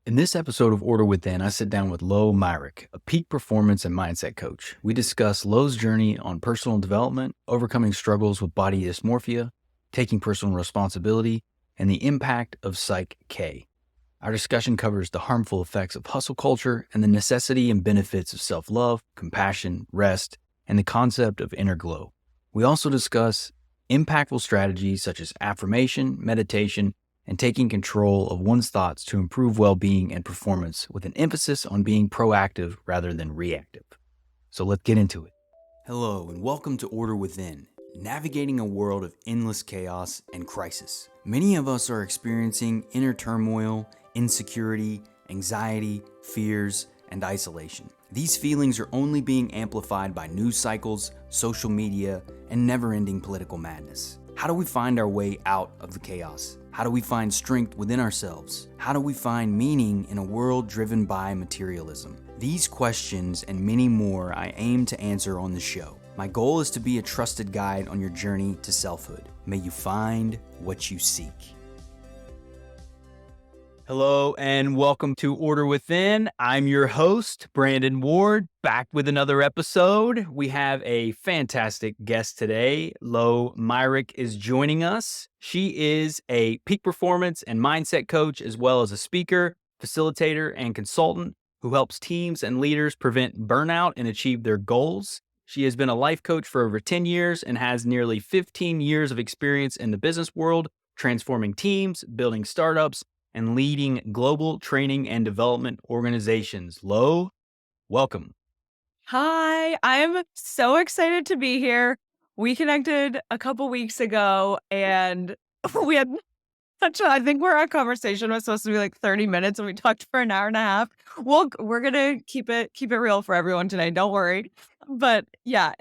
In this episode of Order Within, I sit down with Myrick, a peak performance and mindset coach. We discuss Lo's journey on personal development, overcoming struggles with body dysmorphia, taking personal responsibility, and the impact of Psych. Our discussion covers the harmful effects of hustle culture and the necessity and benefits of self-love, compassion, rest, and the concept of inner glow. We also discuss impactful strategies such as affirmation, meditation, and taking control of one's thoughts to improve well-being and performance with an emphasis on being proactive rather than reactive. So let's get into it. Hello, and welcome to Order Within, navigating a world of endless chaos and crisis. Many of us are experiencing inner turmoil, insecurity, anxiety, fears, and isolation. These feelings are only being amplified by news cycles, social media, and never-ending political madness. How do we find our way out of the chaos? How do we find strength within ourselves? How do we find meaning in a world driven by materialism? These questions and many more I aim to answer on the show. My goal is to be a trusted guide on your journey to selfhood. May you find what you seek. Hello and welcome to Order Within. I'm your host, Brandon Ward, back with another episode. We have a fantastic guest today. Myrick is joining us. She is a peak performance and mindset coach, as well as a speaker, facilitator, and consultant who helps teams and leaders prevent burnout and achieve their goals. She has been a life coach for over 10 years and has nearly 15 years of experience in the business world, transforming teams, building startups, and leading global training and development organizations. Welcome. Hi, I'm so excited to be here. We connected a couple weeks ago and we had I think our conversation was supposed to be like 30 minutes and we talked for an hour and a half. We're going to keep it real for everyone today. Don't worry. But yeah,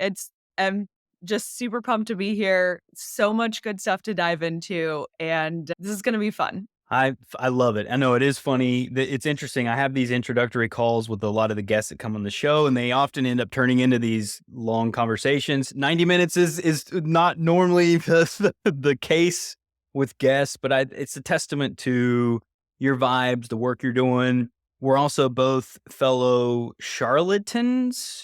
I'm just super pumped to be here. So much good stuff to dive into and this is going to be fun. I love it. I know it is funny. It's interesting. I have these introductory calls with a lot of the guests that come on the show, and they often end up turning into these long conversations. 90 minutes is not normally the case with guests, but it's a testament to your vibes, the work you're doing. We're also both fellow charlatans.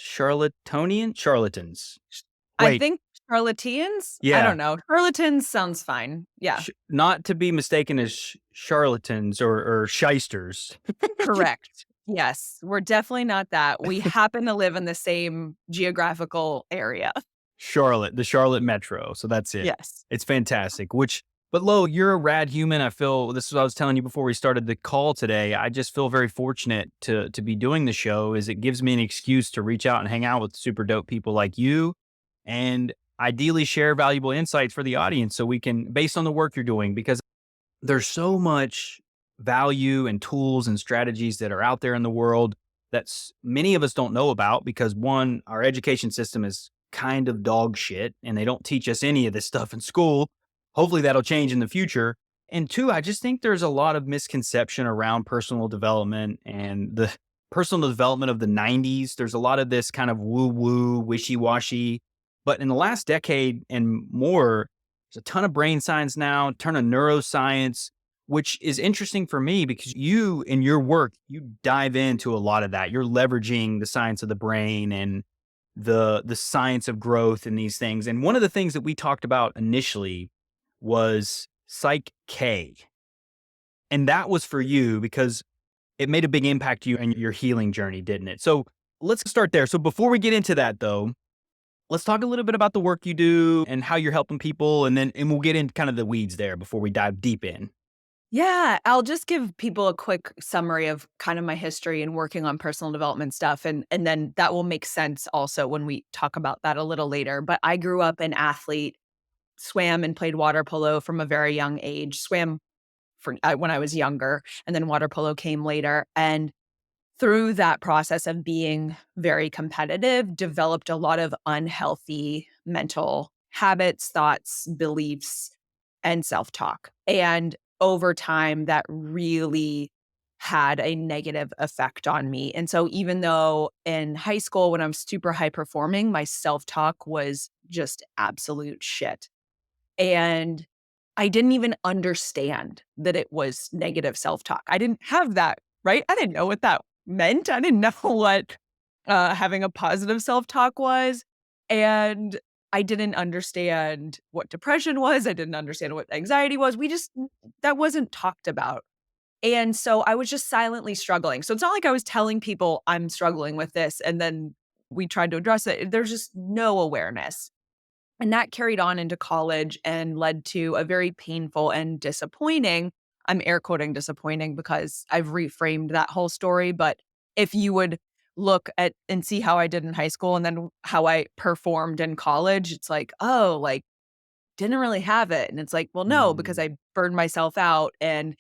I Wait, think charlatans? I yeah. don't know. Charlatans sounds fine. Yeah. Not to be mistaken as charlatans or shysters. Correct. Yes, we're definitely not that. We happen to live in the same geographical area. Charlotte, the Charlotte Metro. So that's it. Yes. It's fantastic. But Lo, you're a rad human. I feel this is what I was telling you before we started the call today. I just feel very fortunate to be doing the show, as it gives me an excuse to reach out and hang out with super dope people like you, and ideally share valuable insights for the audience so we can, based on the work you're doing, because there's so much value and tools and strategies that are out there in the world that many of us don't know about, because one, our education system is kind of dog shit and they don't teach us any of this stuff in school. Hopefully that'll change in the future. And two, I just think there's a lot of misconception around personal development and the personal development of the 90s. There's a lot of this kind of woo-woo, wishy-washy. But in the last decade and more, there's a ton of brain science now, a ton of neuroscience, which is interesting for me because you, in your work, you dive into a lot of that. You're leveraging the science of the brain and the science of growth and these things. And one of the things that we talked about initially was Psych. And that was for you because it made a big impact to you and your healing journey, didn't it? So let's start there. So before we get into that though, let's talk a little bit about the work you do and how you're helping people. And we'll get into kind of the weeds there before we dive deep in. Yeah, I'll just give people a quick summary of kind of my history and working on personal development stuff, and then that will make sense also when we talk about that a little later. But I grew up an athlete, swam and played water polo from a very young age, swam when I was younger, and then water polo came later. And through that process of being very competitive, developed a lot of unhealthy mental habits, thoughts, beliefs, and self-talk. And over time, that really had a negative effect on me. And so even though in high school, when I'm super high performing, my self-talk was just absolute shit. And I didn't even understand that it was negative self-talk. I didn't have that right? I didn't know what that meant. I didn't know what having a positive self-talk was. And I didn't understand what depression was. I didn't understand what anxiety was. That wasn't talked about. And so I was just silently struggling. So it's not like I was telling people I'm struggling with this and then we tried to address it. There's just no awareness. And that carried on into college and led to a very painful and disappointing, I'm air quoting disappointing because I've reframed that whole story. But if you would look at and see how I did in high school and then how I performed in college, it's like, oh, like didn't really have it. And it's like, well, no, because Mm, I burned myself out and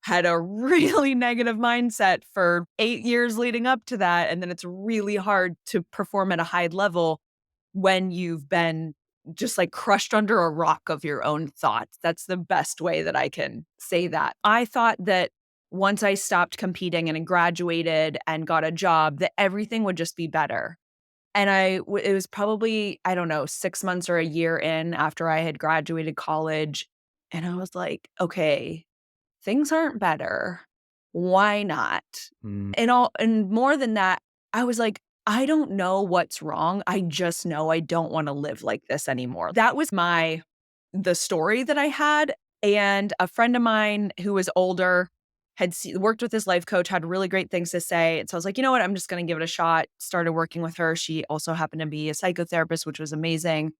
had a really negative mindset for 8 years leading up to that. And then it's really hard to perform at a high level when you've been just like crushed under a rock of your own thoughts. That's the best way that I can say that. I thought that once I stopped competing and graduated and got a job, that everything would just be better. And it was probably, I don't know, 6 months or a year in after I had graduated college, and I was like, "Okay, things aren't better. Why not?" mm, And more than that, I was like, "I don't know what's wrong. I just know I don't wanna live like this anymore." That was the story that I had, and a friend of mine who was older worked with this life coach, had really great things to say, and so I was like, "You know what? I'm just gonna give it a shot." Started working with her. She also happened to be a psychotherapist, which was amazing,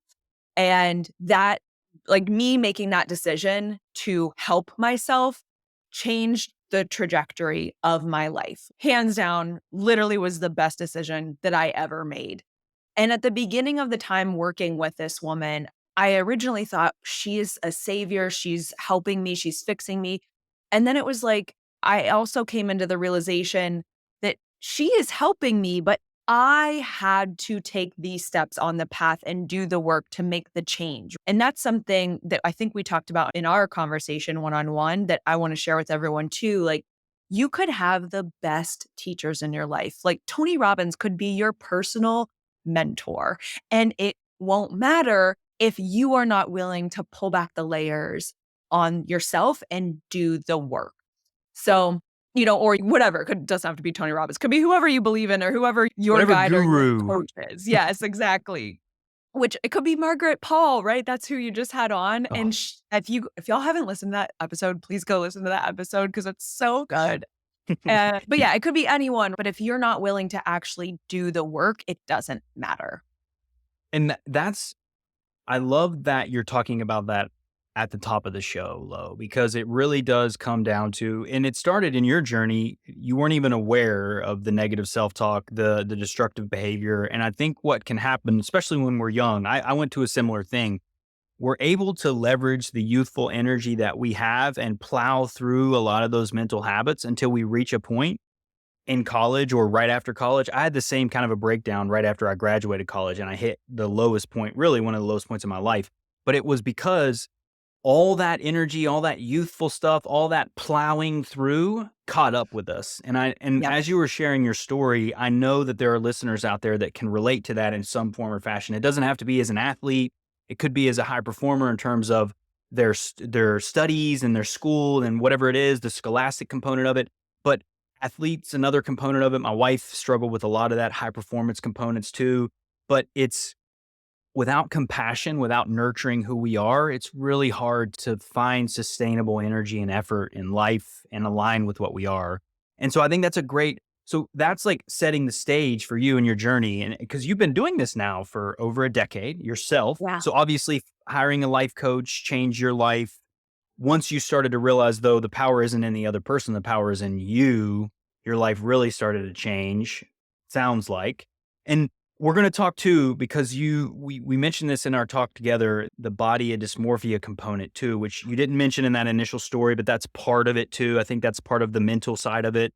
and that like, me making that decision to help myself changed the trajectory of my life. Hands down, literally was the best decision that I ever made. And at the beginning of the time working with this woman, I originally thought she is a savior. She's helping me. She's fixing me. And then it was like, I also came into the realization that she is helping me, but I had to take these steps on the path and do the work to make the change. And that's something that I think we talked about in our conversation one on one that I want to share with everyone too. Like, you could have the best teachers in your life. Like, Tony Robbins could be your personal mentor. And it won't matter if you are not willing to pull back the layers on yourself and do the work. So, or whatever, doesn't have to be Tony Robbins, could be whoever you believe in or whoever your whatever guide or your guru. coach is. Yes, exactly. Which it could be Margaret Paul, right? That's who you just had on. Oh, And if y'all haven't listened to that episode, please go listen to that episode because it's so good. But yeah, it could be anyone. But if you're not willing to actually do the work, it doesn't matter. and that's I love that you're talking about that at the top of the show, Lo, because it really does come down to, and it started in your journey. You weren't even aware of the negative self-talk, the destructive behavior. And I think what can happen, especially when we're young, I went to a similar thing. We're able to leverage the youthful energy that we have and plow through a lot of those mental habits until we reach a point in college or right after college. I had the same kind of a breakdown right after I graduated college and I hit the lowest point, really one of the lowest points in my life. But it was because all that energy, all that youthful stuff, all that plowing through caught up with us. And Yep. as you were sharing your story, I know that there are listeners out there that can relate to that in some form or fashion. It doesn't have to be as an athlete. It could be as a high performer in terms of their studies and their school and whatever it is, the scholastic component of it. But athletes, another component of it. My wife struggled with a lot of that high performance components too. But it's without compassion, without nurturing who we are, it's really hard to find sustainable energy and effort in life and align with what we are. And so I think that's a great, so that's like setting the stage for you and your journey. And because you've been doing this now for over a decade yourself. Yeah. So obviously hiring a life coach changed your life. Once you started to realize though, the power isn't in the other person, the power is in you, your life really started to change, sounds like. And we're going to talk too, because we mentioned this in our talk together, the body of dysmorphia component too, which you didn't mention in that initial story, but that's part of it too. I think that's part of the mental side of it,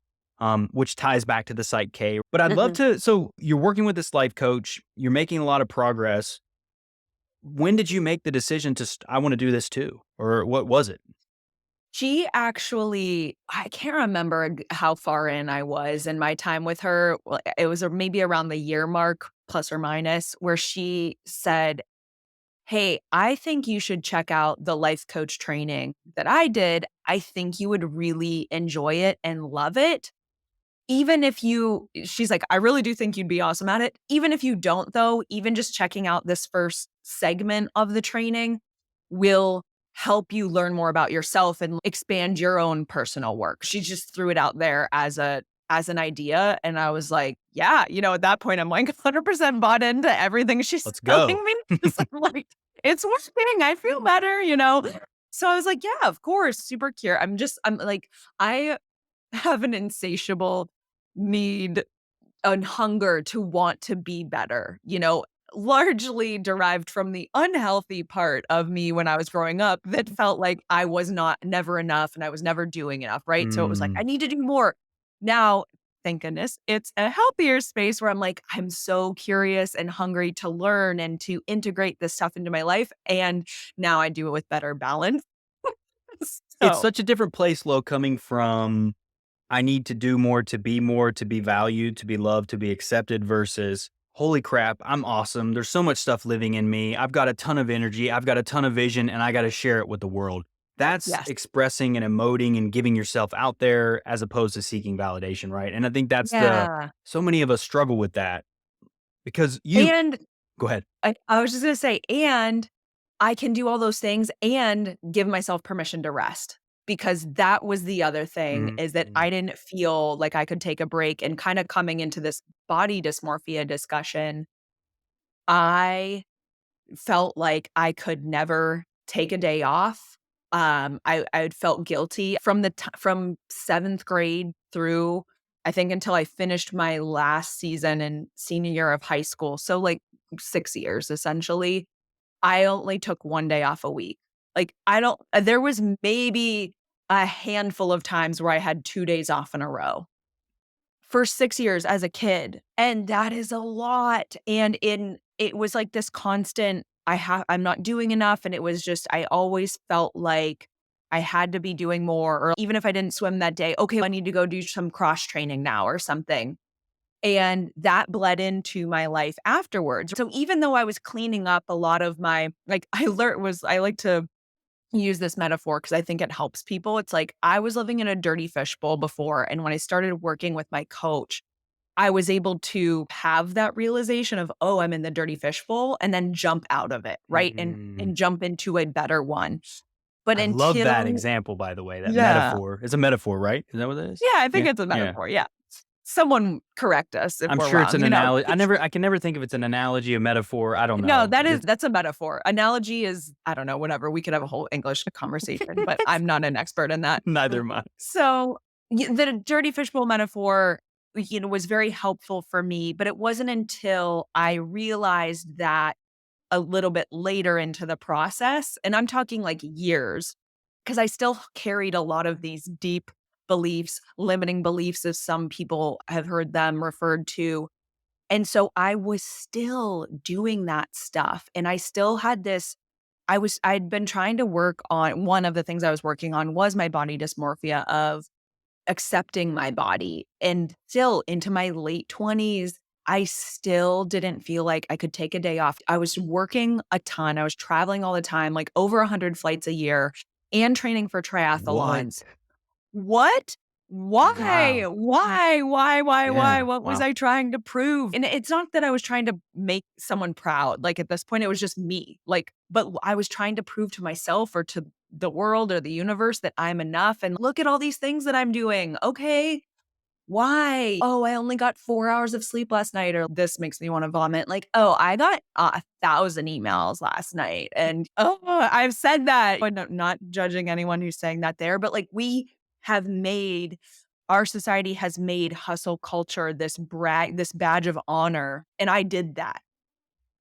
which ties back to the Psych K. But I'd love Mhm. to. So you're working with this life coach, you're making a lot of progress. When did you make the decision to, I want to do this too? Or what was it? She actually, I can't remember how far in I was in my time with her. Well, it was maybe around the year mark, plus or minus, where she said, "Hey, I think you should check out the life coach training that I did. I think you would really enjoy it and love it." even if she's like, I really do think you'd be awesome at it. Even if you don't, though, even just checking out this first segment of the training will help you learn more about yourself and expand your own personal work. She just threw it out there as an idea. And I was like, yeah, at that point, I'm like 100% bought into everything she's Let's telling go. me. I'm like, it's working. I feel better. So I was like, yeah, of course, super curious. I'm like, I have an insatiable need and hunger to want to be better, largely derived from the unhealthy part of me when I was growing up that felt like I was never enough and I was never doing enough, right? So it was like, Mm. I need to do more. Now, thank goodness, it's a healthier space where I'm like, I'm so curious and hungry to learn and to integrate this stuff into my life. And now I do it with better balance. It's So, such a different place, Lo, coming from I need to do more, to be valued, to be loved, to be accepted versus holy crap, I'm awesome. There's so much stuff living in me. I've got a ton of energy. I've got a ton of vision and I got to share it with the world. That's yes. expressing and emoting and giving yourself out there as opposed to seeking validation, right? And I think that's Yeah. so many of us struggle with that because And go ahead. I was just gonna say, and I can do all those things and give myself permission to rest, because that was the other thing, is that Mm. I didn't feel like I could take a break. And kinda coming into this body dysmorphia discussion, I felt like I could never take a day off. I had felt guilty from 7th grade through, I think, until I finished my last season in senior year of high school. So, like, 6 years, essentially. I only took 1 day off a week. Like, I don't there was maybe a handful of times where I had 2 days off in a row for 6 years as a kid, and that is a lot. And it was like this constant, I'm not doing enough, and it was just, I always felt like I had to be doing more, or even if I didn't swim that day, okay, I need to go do some cross training now or something. And that bled into my life afterwards. So even though I was cleaning up a lot of my, like, I like to use this metaphor because I think it helps people. It's like I was living in a dirty fishbowl before. And when I started working with my coach, I was able to have that realization of, oh, I'm in the dirty fishbowl, and then jump out of it, right? And Mm. and jump into a better one. But I love that until example, by the way, that yeah. metaphor. It's a metaphor, right? Is that what it is? Yeah, I think Yeah. it's a Yeah. metaphor. Yeah. Someone correct us if I'm we're sure it's an wrong. analogy. I can never think if it's an analogy, a metaphor. I don't No, know. It's that's a metaphor. Analogy is, I don't know, whatever. We could have a whole English conversation, but I'm not an expert in that. neither am I. So, the dirty fishbowl metaphor, was very helpful for me, but it wasn't until I realized that a little bit later into the process, and I'm talking like years, because I still carried a lot of these deep beliefs, limiting beliefs, as some people have heard them referred to. And so I was still doing that stuff, and I still had this, I'd been trying to work on, one of the things I was working on was my body dysmorphia of accepting my body. And still into my late 20s, I still didn't feel like I could take a day off. I was working a ton. I was traveling all the time, like over 100 flights a year, and training for What? triathlons. What? Why? Wow. Why? Yeah. What was Wow. I trying to prove? And it's not that I was trying to make someone proud. Like, at this point, it was just me. Like, but I was trying to prove to myself or to the world or the universe that I'm enough. And look at all these things that I'm doing. Okay. Why? Oh, I only got 4 hours of sleep last night, or this makes me want to vomit. Like, oh, I got 1,000 emails last night. And oh, I've said that. But not judging anyone who's saying that there, but like, have made, our society has made hustle culture this badge of honor. And I did that.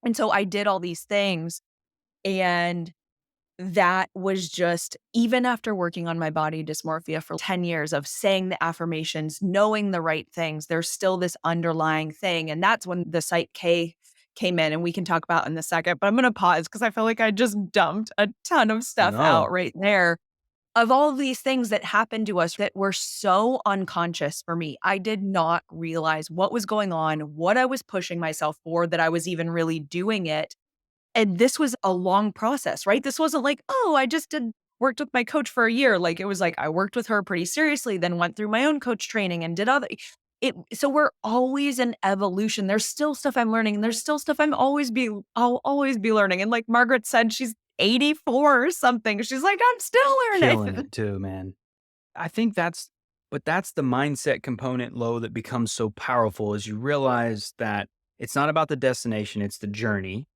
And so I did all these things. And that was just, even after working on my body dysmorphia for 10 years of saying the affirmations, knowing the right things, there's still this underlying thing. And that's when the Psych came in, and we can talk about in a second. But I'm going to pause because I feel like I just dumped a ton of stuff out No. right there of all of these things that happened to us that were so unconscious for me. I did not realize what was going on, what I was pushing myself for, that I was even really doing it. And this was a long process, right? This wasn't like, oh, I just worked with my coach for a year. Like, it was like I worked with her pretty seriously, then went through my own coach training and did other. So we're always in evolution. There's still stuff I'm learning, and there's still stuff I'll always be learning. And like Margaret said, she's 84 or something. She's like, I'm still Killing learning. it too, man. I think that's the mindset component, low, that becomes so powerful as you realize that it's not about the destination, it's the journey.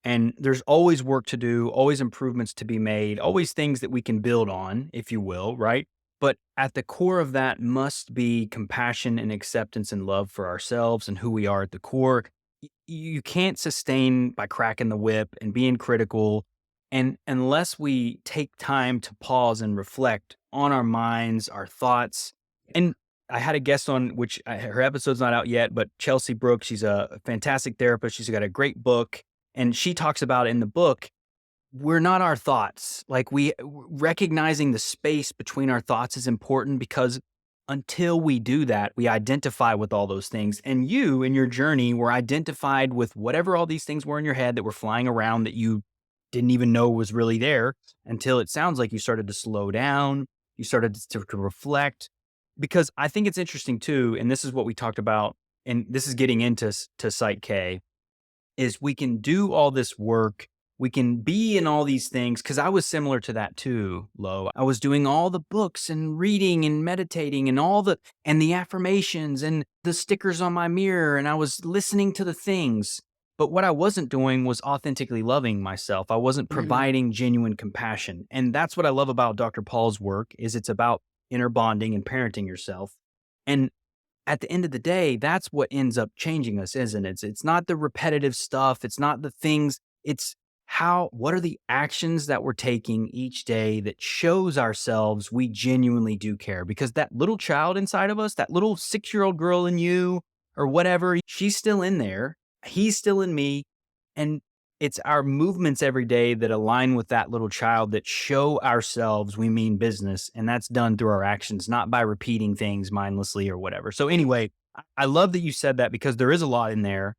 And there's always work to do, always improvements to be made, always things that we can build on, if you will, right? But at the core of that must be compassion and acceptance and love for ourselves and who we are at the core. You can't sustain by cracking the whip and being critical. And unless we take time to pause and reflect on our minds, our thoughts. And I had a guest on, which her episode's not out yet, but Chelsea Brooks, she's a fantastic therapist. She's got a great book. And she talks about in the book, we're not our thoughts. Like recognizing the space between our thoughts is important because until we do that, we identify with all those things. And you, in your journey, were identified with whatever all these things were in your head that were flying around that you didn't even know was really there until it sounds like you started to slow down. You started to reflect. Because I think it's interesting too, and this is what we talked about, and this is getting into to Psych K, is we can do all this work. We can be in all these things because I was similar to that too, Lo. I was doing all the books and reading and meditating and the affirmations and the stickers on my mirror. And I was listening to the things. But what I wasn't doing was authentically loving myself. I wasn't Mhm. providing genuine compassion. And that's what I love about Dr. Paul's work is it's about inner bonding and parenting yourself. And at the end of the day, that's what ends up changing us, isn't it? It's not the repetitive stuff. It's not the things. It's what are the actions that we're taking each day that shows ourselves we genuinely do care? Because that little child inside of us, that little 6-year-old girl in you or whatever, she's still in there. He's still in me. And it's our movements every day that align with that little child that show ourselves we mean business. And that's done through our actions, not by repeating things mindlessly or whatever. So, anyway, I love that you said that because there is a lot in there,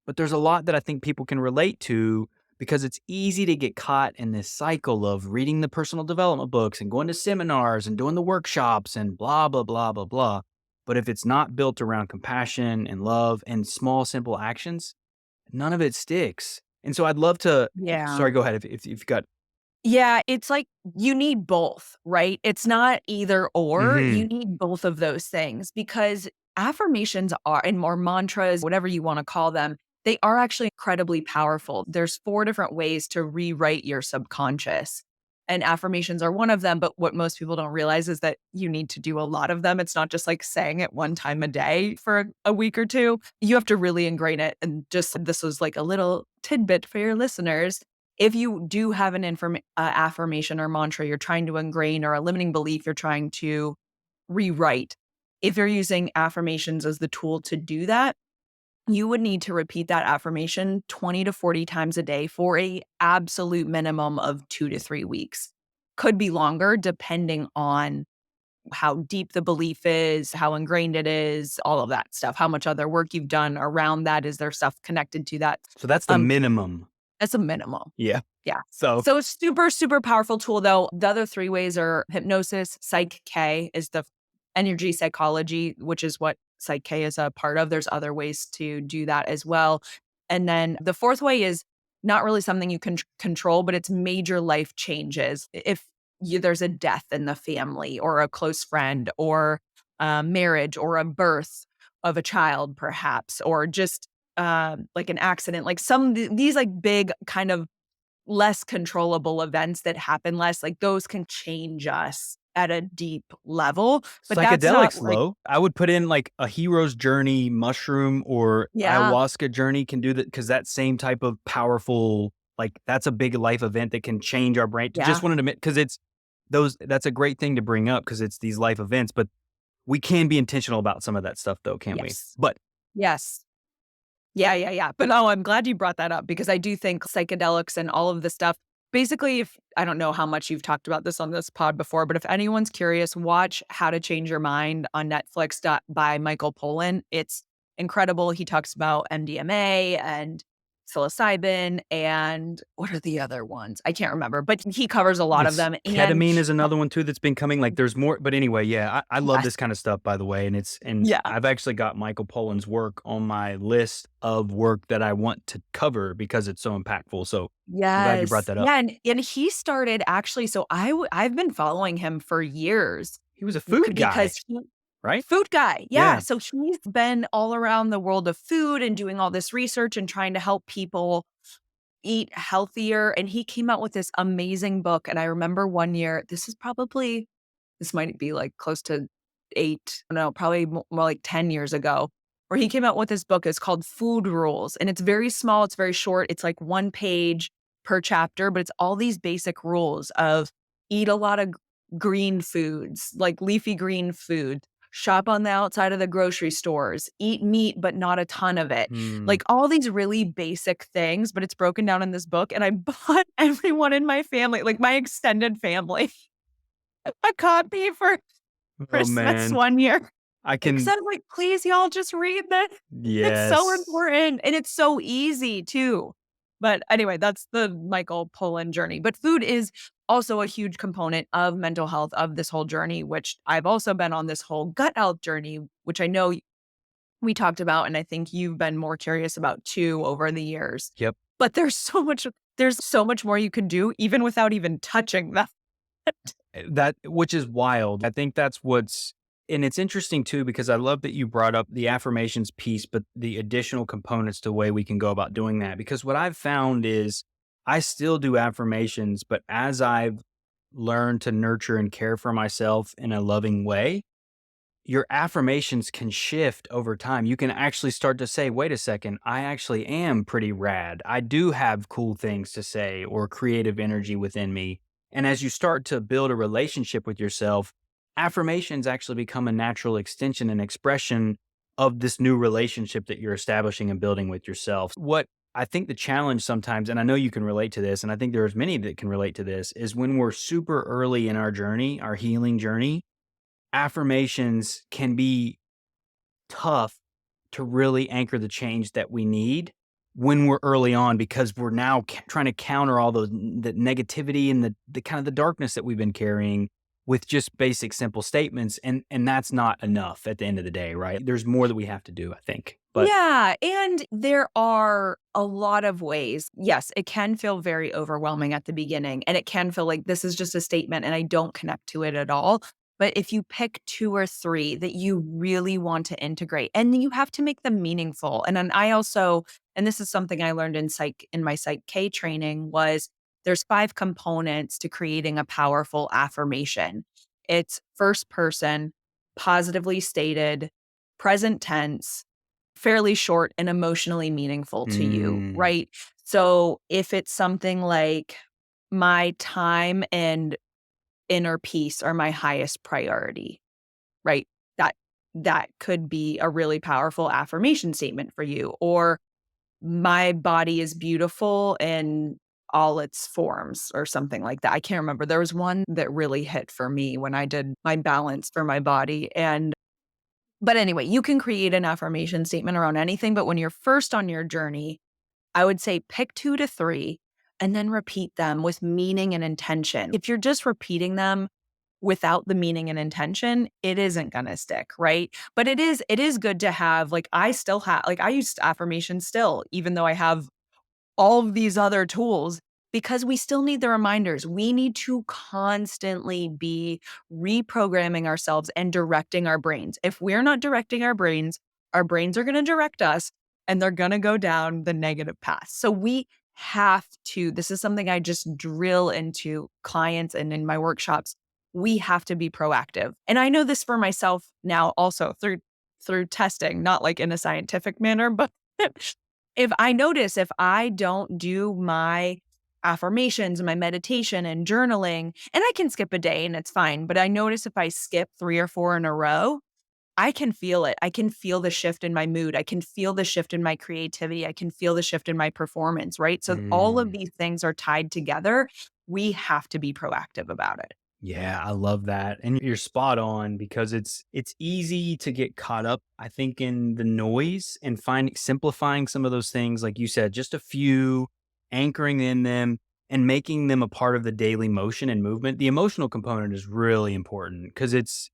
but there's a lot that I think people can relate to because it's easy to get caught in this cycle of reading the personal development books and going to seminars and doing the workshops and blah, blah, blah, blah, blah. But if it's not built around compassion and love and small, simple actions, none of it sticks. And so I'd love to Yeah. sorry, go ahead if you've got Yeah, it's like you need both, right? It's not either or. You Mhm. need both of those things because affirmations are and more mantras, whatever you want to call them, they are actually incredibly powerful. There's 4 different ways to rewrite your subconscious. And affirmations are one of them, but what most people don't realize is that you need to do a lot of them. It's not just like saying it one time a day for a week or two. You have to really ingrain it. And just this was like a little tidbit for your listeners. If you do have an affirmation or mantra you're trying to ingrain or a limiting belief you're trying to rewrite, if you're using affirmations as the tool to do that, you would need to repeat that affirmation 20 to 40 times a day for a absolute minimum of 2 to 3 weeks. Could be longer depending on how deep the belief is, how ingrained it is, all of that stuff, how much other work you've done around that. Is there stuff connected to that? So that's the Um, minimum. as a minimum. Yeah. Yeah. So So it's super, super powerful tool though. The other 3 ways are hypnosis, Psych K is the energy psychology, which is what Psych K is a part of. There's other ways to do that as well. And then the 4th way is not really something you can control, but it's major life changes. If there's a death in the family or a close friend or a marriage or a birth of a child, perhaps, or just like an accident, like these like big kind of less controllable events that happen less, like those can change us at a deep level, but that's not psychedelics, like low. I would put in like a hero's journey mushroom or yeah, ayahuasca journey can do that because that same type of powerful, like that's a big life event that can change our brain. Just yeah, wanted to admit because it's those that's a great thing to bring up because it's these life events, but we can be intentional about some of that stuff though, can't we? yes, But yes. Yeah, yeah, yeah. But no, I'm glad you brought that up because I do think psychedelics and all of the stuff. Basically, if I don't know how much you've talked about this on this pod before, but if anyone's curious, watch How to Change Your Mind on Netflix by Michael Pollan. It's incredible. He talks about MDMA and psilocybin, and what are the other ones? I can't remember, but he covers a lot of It's them. And ketamine is another one too that's been coming, like, there's more but anyway, yeah, I love yes, this kinda stuff, by the way, and yeah. I've actually got Michael Pollan's work on my list of work that I want to cover because it's so impactful, so I'm glad you brought Yes. that up. Yeah, and he started actually, so I've been following him for years He was a food guy, because he right? food guy, yeah, Yeah. so he's been all around the world of food and doing all this research and trying to help people eat healthier, and he came out with this amazing book, and I remember one year, this might be, like, close to 8 no, probably more like 10 years ago, where he came out with this book. It's called Food Rules, and it's very small, it's very short, it's like 1 page per chapter, but it's all these basic rules of eat a lot of green foods, like leafy green food, shop on the outside of the grocery stores, eat meat, but not a ton of it. Hmm. Like, all these really basic things, but it's broken down in this book, and I bought everyone in my family, like, my extended family, a copy for Oh, Christmas man. one year, I because can I'm like, "Please, y'all just read this. It's so yes. important, and it's so easy too." But anyway, that's the Michael Pollan journey. But food is also a huge component of mental health of this whole journey, which I've also been on this whole gut health journey, which I know we talked about, and I think you've been more curious about too over the years. Yep. But there's so much more you can do even without even touching that. That which is wild. I think that's what's and it's interesting too because I love that you brought up the affirmations piece, but the additional components to the way we can go about doing that. Because what I've found is I still do affirmations, but as I've learned to nurture and care for myself in a loving way, your affirmations can shift over time. You can actually start to say, wait a second, I actually am pretty rad. I do have cool things to say or creative energy within me. And as you start to build a relationship with yourself, affirmations actually become a natural extension and expression of this new relationship that you're establishing and building with yourself. What I think the challenge sometimes, and I know you can relate to this, and I think there's many that can relate to this, is when we're super early in our journey, our healing journey, affirmations can be tough to really anchor the change that we need when we're early on because we're now trying to counter all those the negativity and the kind of the darkness that we've been carrying with just basic simple statements and that's not enough at the end of the day, right? There's more that we have to do, I think. But Yeah, and there are a lot of ways. Yes, it can feel very overwhelming at the beginning, and it can feel like this is just a statement and I don't connect to it at all. But if you pick 2 or 3 that you really want to integrate, and you have to make them meaningful. And then I also, and this is something I learned in my Psych K training, was there's 5 components to creating a powerful affirmation. It's first person, positively stated, present tense, fairly short and emotionally meaningful to you, mm, right? So if it's something like, "My time and inner peace are my highest priority," right? That that could be a really powerful affirmation statement for you. Or, "My body is beautiful in all its forms," or something like that. I can't remember. There was one that really hit for me when I did my balance for my body, and but anyway, you can create an affirmation statement around anything, but when you're first on your journey, I would say pick 2 to 3 and then repeat them with meaning and intention. If you're just repeating them without the meaning and intention, it isn't gonna stick, right? But it is good to have, like, I still have, like, I use affirmations still, even though I have all of these other tools, because we still need the reminders. We need to constantly be reprogramming ourselves and directing our brains. If we're not directing our brains are going to direct us and they're going to go down the negative path. So we have to, this is something I just drill into clients and in my workshops. We have to be proactive. And I know this for myself now also through testing, not like in a scientific manner, but if I don't do my affirmations and my meditation and journaling, and I can skip a day and it's fine, but I notice if I skip 3 or 4 in a row, I can feel it. I can feel the shift in my mood. I can feel the shift in my creativity. I can feel the shift in my performance, right? So all of mm. these things are tied together. We have to be proactive about it. Yeah, I love that. And you're spot on because it's easy to get caught up, I think, in the noise and finding simplifying some of those things, like you said, just a few, anchoring in them and making them a part of the daily motion and movement. The emotional component is really important because it's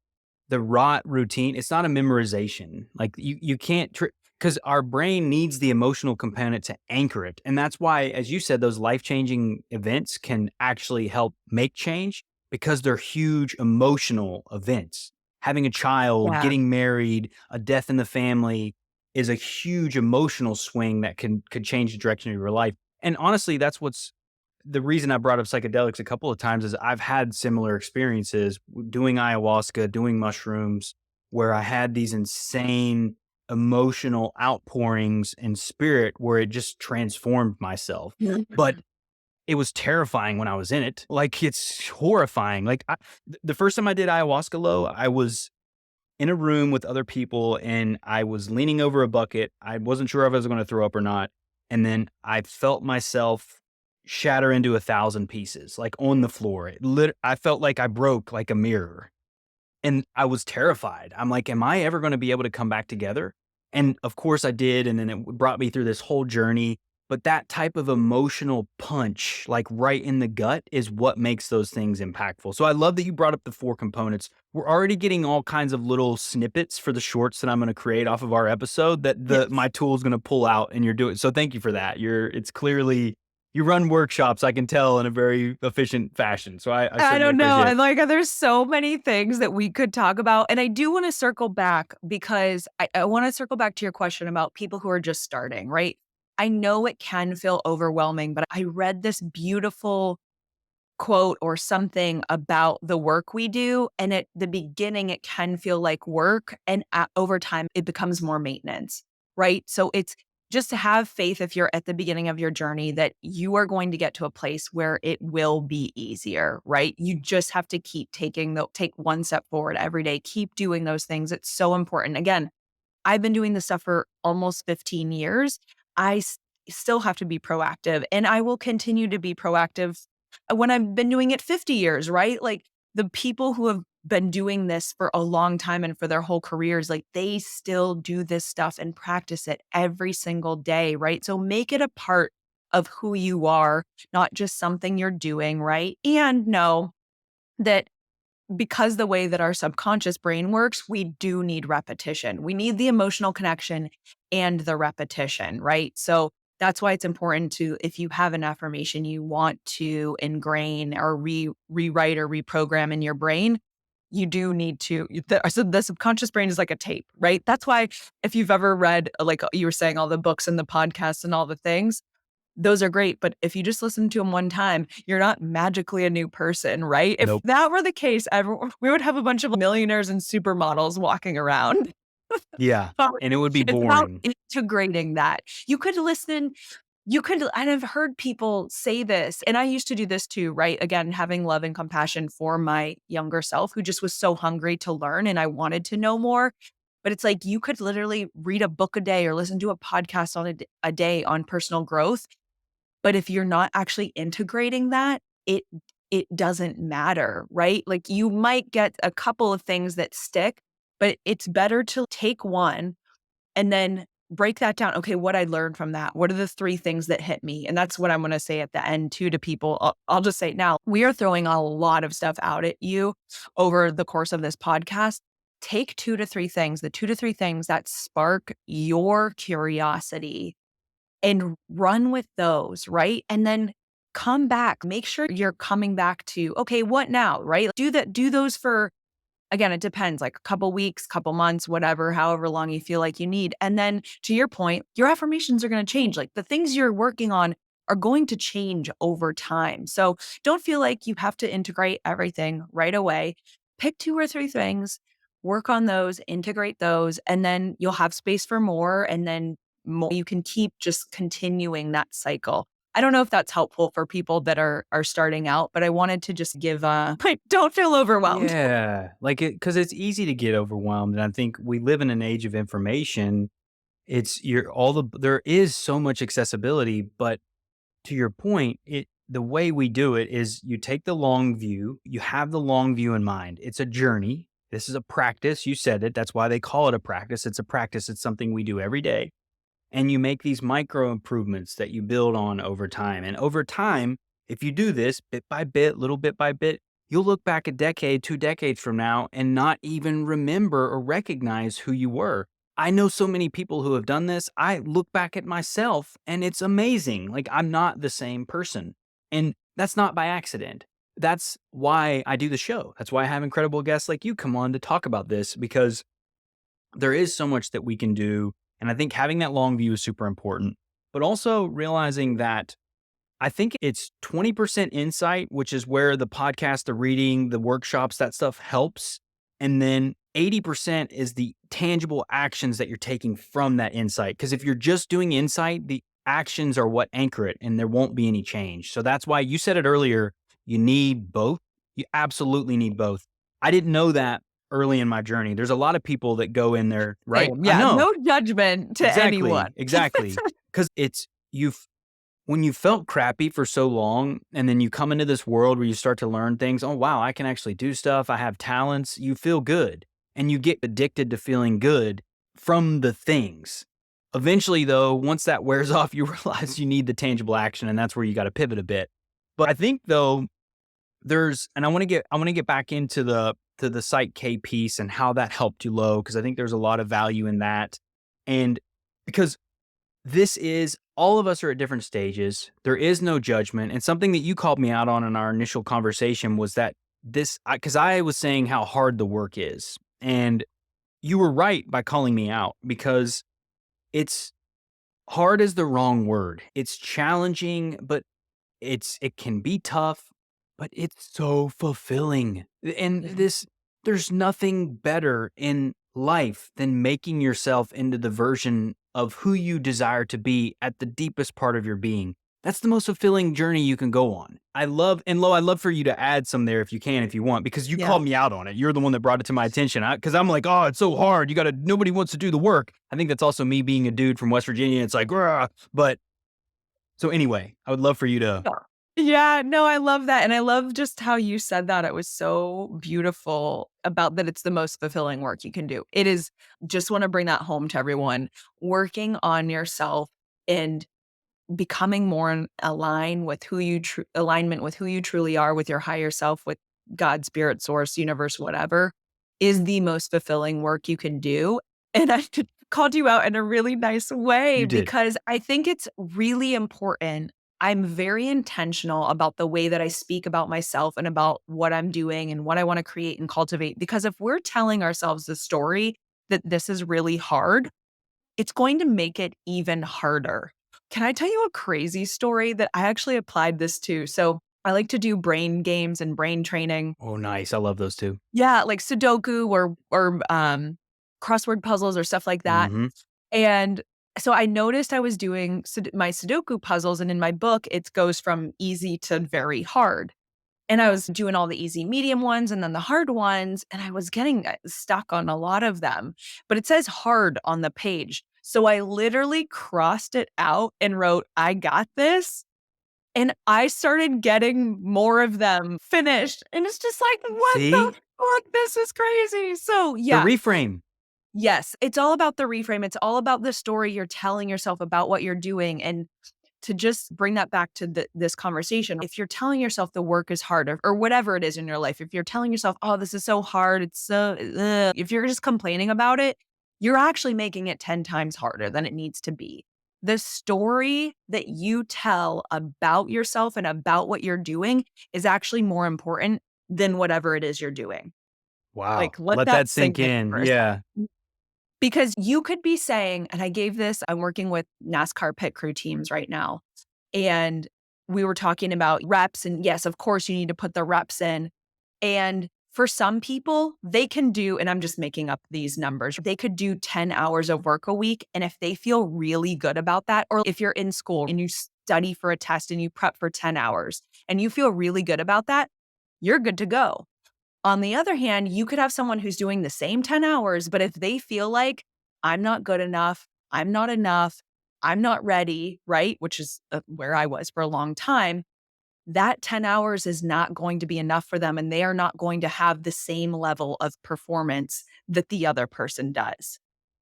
the rot routine. It's not a memorization. Like you can't because our brain needs the emotional component to anchor it. And that's why, as you said, those life-changing events can actually help make change because they're huge emotional events. Having a child, Yeah. getting married, a death in the family is a huge emotional swing that could change the direction of your life. And honestly, that's what's the reason I brought up psychedelics a couple of times is I've had similar experiences doing ayahuasca, doing mushrooms, where I had these insane emotional outpourings in spirit where it just transformed myself. But it was terrifying when I was in it. Like, it's horrifying. Like, the first time I did ayahuasca low, I was in a room with other people and I was leaning over a bucket. I wasn't sure if I was going to throw up or not. And then I felt myself shatter into 1,000 pieces, like on the floor. I felt like I broke like a mirror. And I was terrified. I'm like, "Am I ever gonna be able to come back together?" And, of course, I did, and then it brought me through this whole journey, but that type of emotional punch, like, right in the gut is what makes those things impactful. So I love that you brought up the 4 components. We're already getting all kinds of little snippets for the shorts that I'm gonna create off of our episode that Yes. my tool is gonna pull out, and you're doing so thank you for that. It's clearly you run workshops, I can tell, in a very efficient fashion, so I I certainly don't know. appreciate it. And like, there's so many things that we could talk about. And I do want to circle back because I want to circle back to your question about people who are just starting, right? I know it can feel overwhelming, but I read this beautiful quote or something about the work we do. And at the beginning, it can feel like work. And over time, it becomes more maintenance, right? So it's just to have faith if you're at the beginning of your journey that you are going to get to a place where it will be easier, right? You just have to keep take one step forward every day, keep doing those things. It's so important. Again, I've been doing this stuff for almost 15 years. I still have to be proactive and I will continue to be proactive when I've been doing it 50 years, right? Like the people who have been doing this for a long time and for their whole careers, like they still do this stuff and practice it every single day, right? So make it a part of who you are, not just something you're doing, right? And know that because the way that our subconscious brain works, we do need repetition. We need the emotional connection and the repetition, right? So that's why it's important to, if you have an affirmation you want to ingrain or rewrite or reprogram in your brain, you do need to. So the subconscious brain is like a tape, right? That's why if you've ever read, like you were saying, all the books and the podcasts and all the things, those are great, but if you just listen to them one time, you're not magically a new person, right? If Nope. that were the case, we would have a bunch of millionaires and supermodels walking around. Yeah, But and it would be it's about boring. integrating that. You could and I've heard people say this, and I used to do this too, right? Again, having love and compassion for my younger self who just was so hungry to learn and I wanted to know more. But it's like you could literally read a book a day or listen to a podcast on a day on personal growth, but if you're not actually integrating that, it doesn't matter, right? Like you might get a couple of things that stick, but it's better to take one and then break that down. Okay, what I learned from that. What are the 3 things that hit me? And that's what I'm going to say at the end too to people. I'll just say now, we are throwing a lot of stuff out at you over the course of this podcast. Take 2 to 3 things, the 2 to 3 things that spark your curiosity and run with those, right? And then come back. Make sure you're coming back to, okay, what now, right? Do those for, again, it depends, like a couple weeks, couple months, whatever, however long you feel like you need. And then to your point, your affirmations are going to change. Like the things you're working on are going to change over time. So don't feel like you have to integrate everything right away. Pick 2 or 3 things, work on those, integrate those, and then you'll have space for more. And then more, you can keep just continuing that cycle. I don't know if that's helpful for people that are starting out, but I wanted to just give like, don't feel overwhelmed. Yeah, like because it's easy to get overwhelmed, and I think we live in an age of information. It's you're all the there is so much accessibility, but to your point, the way we do it is you take the long view, you have the long view in mind. It's a journey. This is a practice. You said it. That's why they call it a practice. It's a practice. It's something we do every day. And you make these micro improvements that you build on over time. And over time, if you do this bit by bit, little bit by bit, you'll look back a decade, 2 decades from now and not even remember or recognize who you were. I know so many people who have done this. I look back at myself and it's amazing. Like I'm not the same person. And that's not by accident. That's why I do the show. That's why I have incredible guests like you come on to talk about this because there is so much that we can do. And I think having that long view is super important, but also realizing that I think it's 20% insight, which is where the podcast, the reading, the workshops, that stuff helps. And then 80% is the tangible actions that you're taking from that insight. Because if you're just doing insight, the actions are what anchor it and there won't be any change. So that's why you said it earlier, you need both. You absolutely need both. I didn't know that early in my journey. There's a lot of people that go in there, right? Same, I yeah, know. no judgment to anyone. Exactly. Exactly. Because it's, you've, when you felt crappy for so long and then you come into this world where you start to learn things, oh, wow, I can actually do stuff. I have talents. You feel good and you get addicted to feeling good from the things. Eventually, though, once that wears off, you realize you need the tangible action and that's where you got to pivot a bit. But I think though, and I want to get back into the Psych K piece and how that helped you low, because I think there's a lot of value in that. And because this is, all of us are at different stages. There is no judgment. And something that you called me out on in our initial conversation was that because I was saying how hard the work is. And you were right by calling me out because it's hard is the wrong word. It's challenging, but it can be tough, but it's so fulfilling. And Mhm. there's nothing better in life than making yourself into the version of who you desire to be at the deepest part of your being. That's the most fulfilling journey you can go on. I'd love for you to add some there if you can, if you want, because you Yeah. called me out on it. You're the one that brought it to my attention. Because I'm like, oh, it's so hard. Nobody wants to do the work. I think that's also me being a dude from West Virginia. It's like, "Grr." But so anyway, I would love for you to. Yeah. Yeah, no, I love that, and I love just how you said that. It was so beautiful about that it's the most fulfilling work you can do. It is, just wanna bring that home to everyone. Working on yourself and becoming more in alignment with who you truly are, with your higher self, with God, spirit, source, universe, whatever, is the most fulfilling work you can do. And I called you out in a really nice way You did. because I think it's really important. I'm very intentional about the way that I speak about myself and about what I'm doing and what I want to create and cultivate. Because if we're telling ourselves the story that this is really hard, it's going to make it even harder. Can I tell you a crazy story that I actually applied this to? So I like to do brain games and brain training. Oh, nice. I love those too. Yeah, like Sudoku or crossword puzzles or stuff like that. Mhm. And so I noticed I was doing my Sudoku puzzles, and in my book, it goes from easy to very hard. And I was doing all the easy medium ones and then the hard ones, and I was getting stuck on a lot of them. But it says hard on the page. So I literally crossed it out and wrote, I got this. And I started getting more of them finished. And it's just like, what the See? fuck? This is crazy. So, The yeah, reframe. yes, it's all about the reframe. It's all about the story you're telling yourself about what you're doing. And to just bring that back to this conversation, if you're telling yourself the work is hard or whatever it is in your life, if you're telling yourself, oh, this is so hard, it's so, if you're just complaining about it, you're actually making it 10 times harder than it needs to be. The story that you tell about yourself and about what you're doing is actually more important than whatever it is you're doing. Wow. Like, let Let that that sink sink in in. for a Yeah. second. Because you could be saying, and I gave this, I'm working with NASCAR pit crew teams right now. And we were talking about reps. And yes, of course, you need to put the reps in. And for some people, they can do, and I'm just making up these numbers, they could do 10 hours of work a week. And if they feel really good about that, or if you're in school and you study for a test and you prep for 10 hours and you feel really good about that, you're good to go. On the other hand, you could have someone who's doing the same 10 hours, but if they feel like I'm not good enough, I'm not enough, I'm not ready, right? Which is where I was for a long time. that 10 hours is not going to be enough for them, and they are not going to have the same level of performance that the other person does.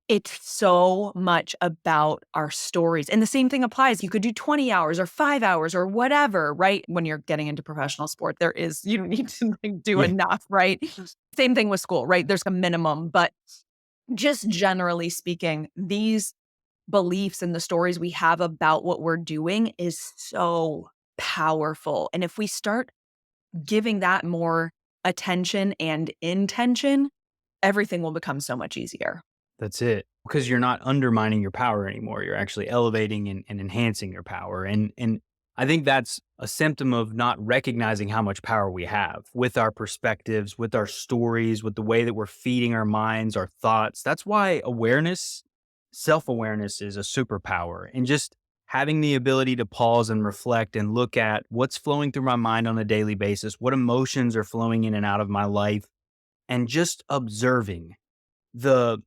It's so much about our stories. And the same thing applies. You could do 20 hours or 5 hours or whatever, right? When you're getting into professional sport, you need to like do Yeah, enough, right? Same thing with school, right? There's a minimum, but just generally speaking, these beliefs and the stories we have about what we're doing is so powerful. And if we start giving that more attention and intention, everything will become so much easier. that's it. Because you're not undermining your power anymore. You're actually elevating and enhancing your power. And I think that's a symptom of not recognizing how much power we have with our perspectives, with our stories, with the way that we're feeding our minds, our thoughts. That's why awareness, self-awareness is a superpower. And just having the ability to pause and reflect and look at what's flowing through my mind on a daily basis, what emotions are flowing in and out of my life, and just observing the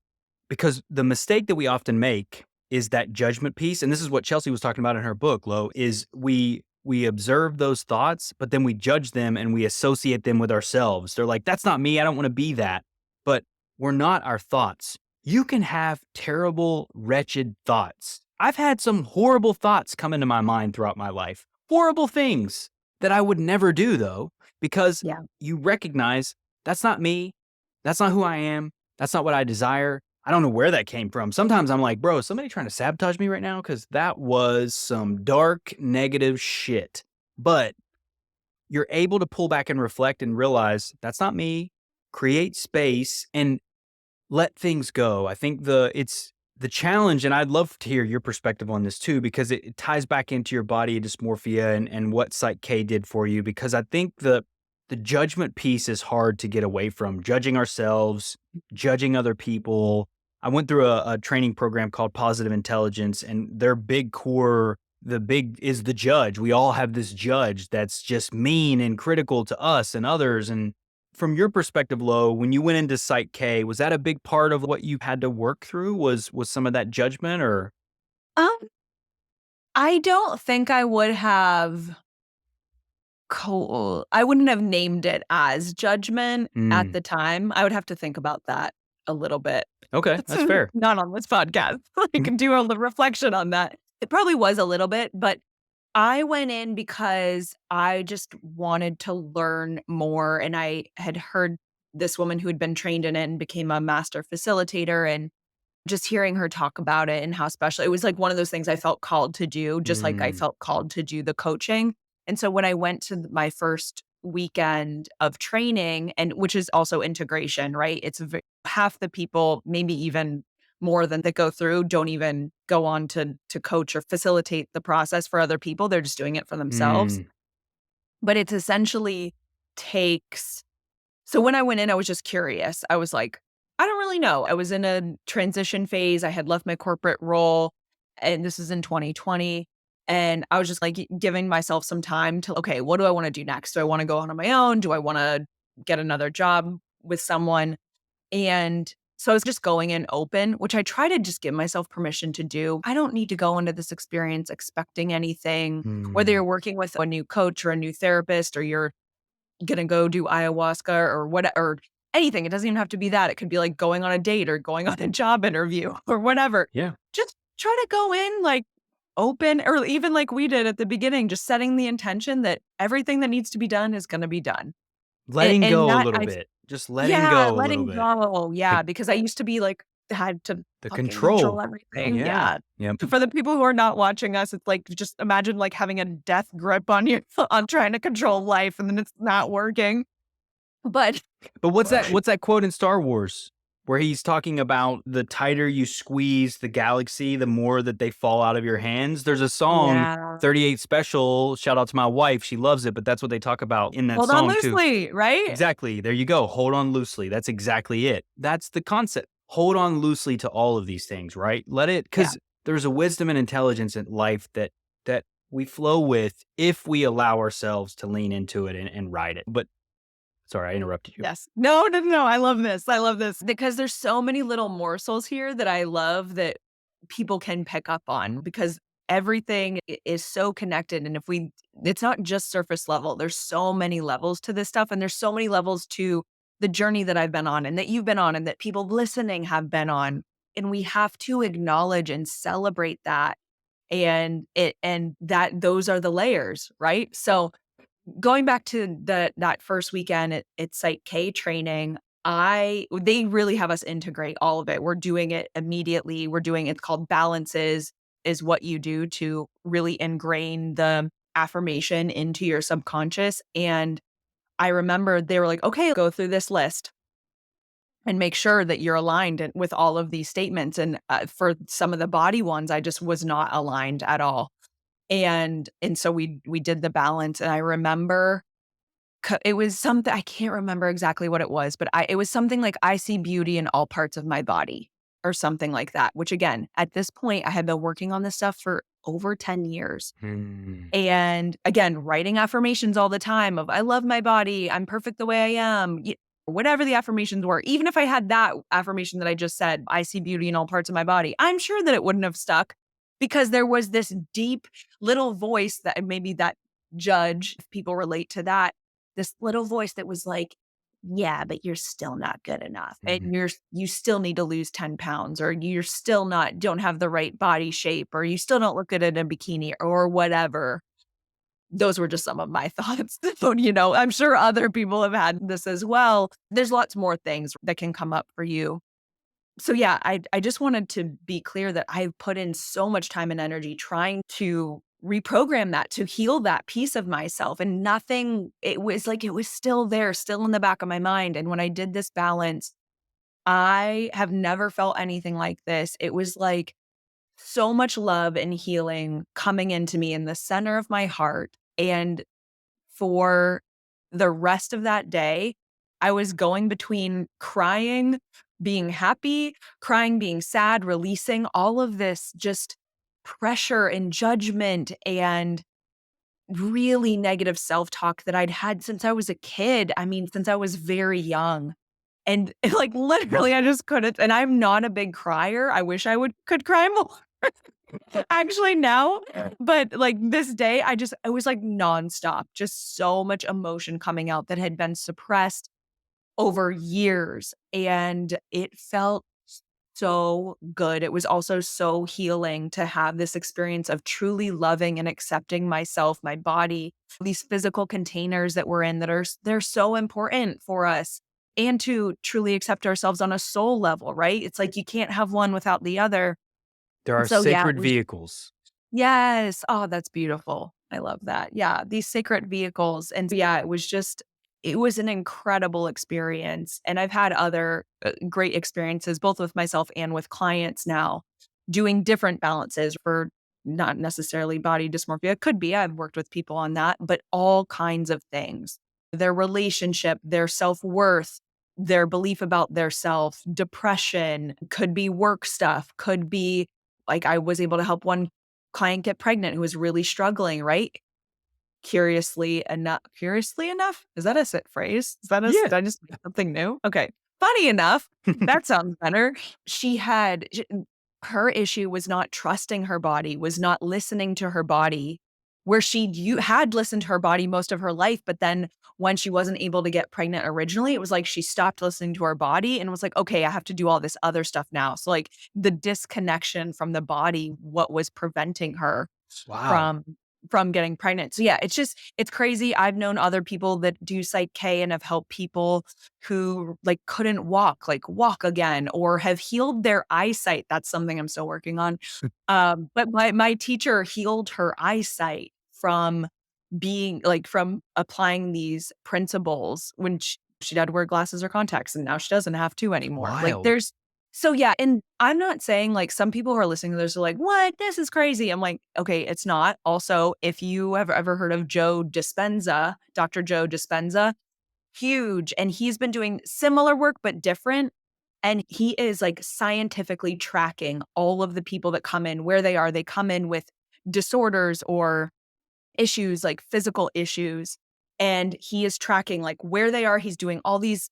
because the mistake that we often make is that judgment piece, and this is what Chelsea was talking about in her book, Lo, is we observe those thoughts, but then we judge them and we associate them with ourselves. They're like, "That's not me, I don't wanna be that." But we're not our thoughts. You can have terrible, wretched thoughts. I've had some horrible thoughts come into my mind throughout my life. Horrible things that I would never do, though, because Yeah. you recognize, "That's not me. That's not who I am. That's not what I desire." I don't know where that came from. Sometimes I'm like, bro, is somebody trying to sabotage me right now? Because that was some dark, negative shit. But you're able to pull back and reflect and realize that's not me. Create space and let things go. I think it's the challenge, and I'd love to hear your perspective on this too, because it ties back into your body dysmorphia and what Psych K did for you. Because I think the judgment piece is hard to get away from. Judging ourselves, judging other people. I went through a training program called Positive Intelligence, and their big core, the big is the judge. We all have this judge that's just mean and critical to us and others. And from your perspective, Lo, when you went into Psych K, was that a big part of what you had to work through? Was some of that judgment or Um, I don't think I would have I wouldn't have named it as judgment at Mm, the time. I would have to think about that a little bit. okay, That's that's fair. not on this podcast. I can do a little reflection on that. It probably was a little bit, but I went in because I just wanted to learn more, and I had heard this woman who had been trained in it and became a master facilitator, and just hearing her talk about it and how special it was, like, one of those things I felt called to do, just like I Mm, felt called to do the coaching. And so when I went to my first weekend of training, and which is also integration, right? It's half the people, maybe even more than that go through, don't even go on to coach or facilitate the process for other people. They're just doing it for themselves. mm, But it's essentially takes so when I went in, I was just curious. I was like, I don't really know. I was in a transition phase. I had left my corporate role, and this is in 2020. And I was just like giving myself some time to, okay, what do I want to do next? Do I want to go on my own? Do I want to get another job with someone? And so I was just going in open, which I try to just give myself permission to do. I don't need to go into this experience expecting anything, whether mm. you're working with a new coach or a new therapist, or you're gonna go do ayahuasca or what or anything. It doesn't even have to be that. It could be like going on a date or going on a job interview or whatever. Yeah. Just try to go in like open, or even like we did at the beginning, just setting the intention that everything that needs to be done is gonna be done. Letting And go a that little I bit. Just letting yeah, go a little letting bit. go. The Yeah, because I used to be like had to the fucking control control. everything. Yeah. Yeah. Yep. For the people who are not watching us, it's like just imagine like having a death grip on you on trying to control life, and then it's not working. But But what's that quote in Star Wars where he's talking about the tighter you squeeze the galaxy, the more that they fall out of your hands? There's a song, yeah. 38 Special, shout out to my wife, she loves it, but that's what they talk about in that Hold on song too. loosely, right? Exactly. There you go. Hold on loosely. That's exactly it. That's the concept. Hold on loosely to all of these things, right? Let it Yeah. cuz there's a wisdom and intelligence in life that we flow with if we allow ourselves to lean into it and ride it. But sorry, I interrupted you. Yes. No, no, no. I love this. I love this because there's so many little morsels here that I love that people can pick up on because everything is so connected. And it's not just surface level. There's so many levels to this stuff. And there's so many levels to the journey that I've been on and that you've been on and that people listening have been on. And we have to acknowledge and celebrate that. And that those are the layers, right? So going back to that first weekend at Psych K training, they really have us integrate all of it. We're doing it immediately. It's called balances is what you do to really ingrain the affirmation into your subconscious. And I remember they were like, okay, go through this list and make sure that you're aligned with all of these statements. And for some of the body ones, I just was not aligned at all. And so we did the balance. And I remember it was something, I can't remember exactly what it was, but it was something like I see beauty in all parts of my body or something like that, which again, at this point, I had been working on this stuff for over 10 years. Hmm. And again, writing affirmations all the time of I love my body, I'm perfect the way I am, whatever the affirmations were. Even if I had that affirmation that I just said, I see beauty in all parts of my body, I'm sure that it wouldn't have stuck because there was this deep little voice that maybe that judge, if people relate to that, this little voice that was like, yeah, but you're still not good enough. Mhm. And you still need to lose 10 pounds, or you're still don't have the right body shape, or you still don't look good in a bikini or whatever. Those were just some of my thoughts. So, I'm sure other people have had this as well. There's lots more things that can come up for you. So yeah, I just wanted to be clear that I've put in so much time and energy trying to reprogram that, to heal that piece of myself. And nothing, it was like it was still there, still in the back of my mind. And when I did this balance, I have never felt anything like this. It was like so much love and healing coming into me in the center of my heart. And for the rest of that day, I was going between crying, being happy, crying, being sad, releasing all of this just pressure and judgment and really negative self-talk that I'd had since I was a kid. I mean, since I was very young. And like literally I just couldn't, and I'm not a big crier. I wish I could cry more. Actually now, but like this day, it was like nonstop, just so much emotion coming out that had been suppressed over years. And it felt so good. It was also so healing to have this experience of truly loving and accepting myself, my body, these physical containers that we're in they're so important for us, and to truly accept ourselves on a soul level, right? It's like you can't have one without the other. There are So yeah, it sacred was vehicles. yes. Oh, that's beautiful. I love that. Yeah, these sacred vehicles. And yeah, it was an incredible experience. And I've had other great experiences, both with myself and with clients now, doing different balances for not necessarily body dysmorphia. Could be, I've worked with people on that, but all kinds of things. Their relationship, their self worth, their belief about their self, depression, could be work stuff, could be like I was able to help one client get pregnant who was really struggling, right? Curiously enough? Is that a sit phrase? Yeah. Did I just make something new? Okay. Funny enough, that sounds better. She had sh her issue was not trusting her body, was not listening to her body, where you had listened to her body most of her life, but then when she wasn't able to get pregnant originally, it was like she stopped listening to her body and was like, "Okay, I have to do all this other stuff now." So, like, the disconnection from the body, what was preventing her Wow. from getting pregnant. So yeah, it's crazy. I've known other people that do Psych K and have helped people who like couldn't walk, like walk again, or have healed their eyesight. That's something I'm still working on. But my teacher healed her eyesight from from applying these principles when she'd had to wear glasses or contacts, and now she doesn't have to anymore. Like Wild. so yeah, and I'm not saying like some people who are listening to this are like, "What? This is crazy." I'm like, "Okay, it's not." Also, if you have ever heard of Joe Dispenza, Dr. Joe Dispenza, huge, and he's been doing similar work but different, and he is like scientifically tracking all of the people that come in, where they are. They come in with disorders or issues, like physical issues, and he is tracking like where they are. He's doing all these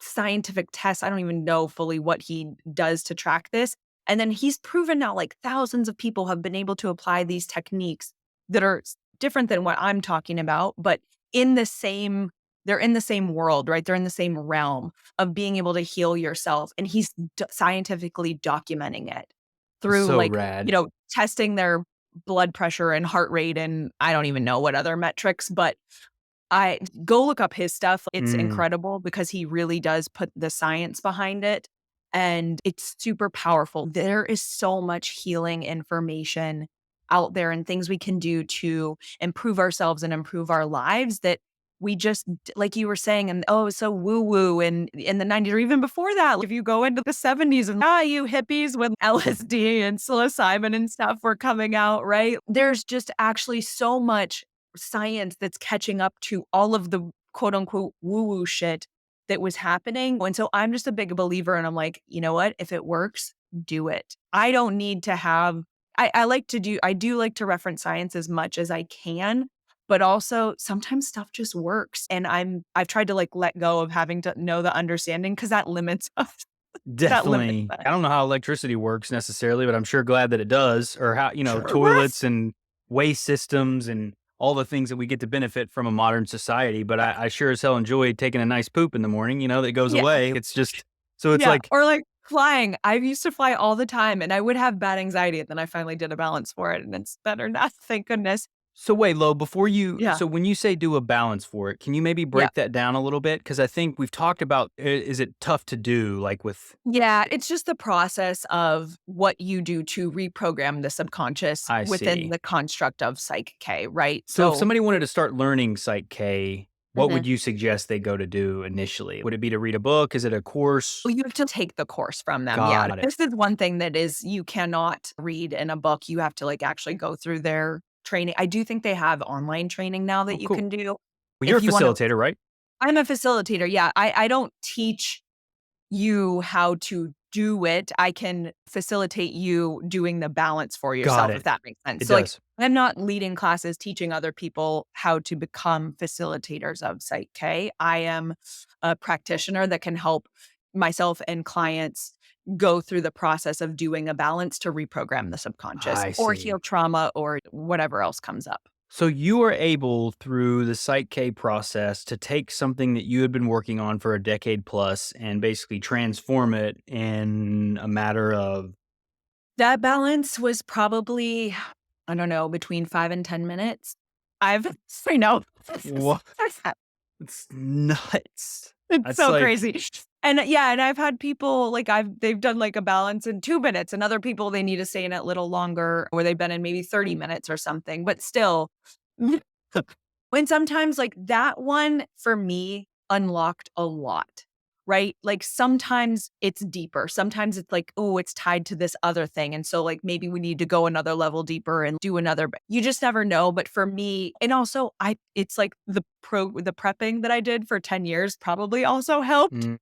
scientific tests. I don't even know fully what he does to track this. And then he's proven now like thousands of people have been able to apply these techniques that are different than what I'm talking about, but in the same, they're in the same world, right? They're in the same realm of being able to heal yourself. And he's scientifically documenting it through So like, rad. testing their blood pressure and heart rate and I don't even know what other metrics, but I go look up his stuff. It's Mm. incredible because he really does put the science behind it and it's super powerful. There is so much healing information out there and things we can do to improve ourselves and improve our lives that we just like you were saying and oh it's so woo woo and in the 90s or even before that if you go into the 70s and you hippies with LSD and psilocybin and stuff were coming out, right? There's just actually so much science that's catching up to all of the quote unquote woo woo shit that was happening. And so I'm just a big believer and I'm like, you know what? If it works, do it. I don't need to have, I do like to reference science as much as I can, but also sometimes stuff just works. And I've tried to like let go of having to know the understanding because that limits us. That limits Definitely. us. I don't know how electricity works necessarily, but I'm sure glad that it does, or how, Sure. toilets and waste systems and all the things that we get to benefit from a modern society. But I sure as hell enjoy taking a nice poop in the morning, that goes Yeah. away. It's just, so it's Yeah, like, or like flying. I used to fly all the time and I would have bad anxiety, and then I finally did a balance for it and it's better now, thank goodness. so wait, Lo, Yeah, so when you say do a balance for it, can you maybe yeah. break that down a little bit? Cause I think we've talked about, is it tough to do like with, Yeah, it's just the process of what you do to reprogram the subconscious I within see. the construct of Psych K, right? So if So somebody wanted to start learning Psych K, what mhm. would you suggest they go to do initially? Would it be to read a book? Is it a course? Well, you have to take the course from them, yeah. Got it. This is one thing that is you cannot read in a book, you have to, like, actually go through their training. I do think they have online training now Oh, that you cool. can do Well, you're a if you wanna. facilitator, right? I'm a facilitator, yeah. I don't teach you how to do it. I can facilitate you doing the balance for Got yourself, if it. that makes sense. It So, like, does. I'm not leading classes teaching other people how to become facilitators of Psych K. I am a practitioner that can help myself and clients go through the process of doing a balance to reprogram the subconscious I or heal see. trauma or whatever else comes up. So you are able through the Psych K process to take something that you had been working on for a decade plus and basically transform it in a matter of That balance was probably, I don't know, between 5 and 10 minutes. I've I know. what? It's nuts. It's That's so like crazy. And yeah, and I've had people like they've done like a balance in 2 minutes, and other people they need to stay in it a little longer, or they've been in maybe 30 minutes or something, but still when sometimes like that one for me unlocked a lot, right? Like sometimes it's deeper. Sometimes it's like, oh, it's tied to this other thing. And so like maybe we need to go another level deeper and do another, you just never know. But for me, and also it's like the prepping that I did for 10 years probably also helped. mm,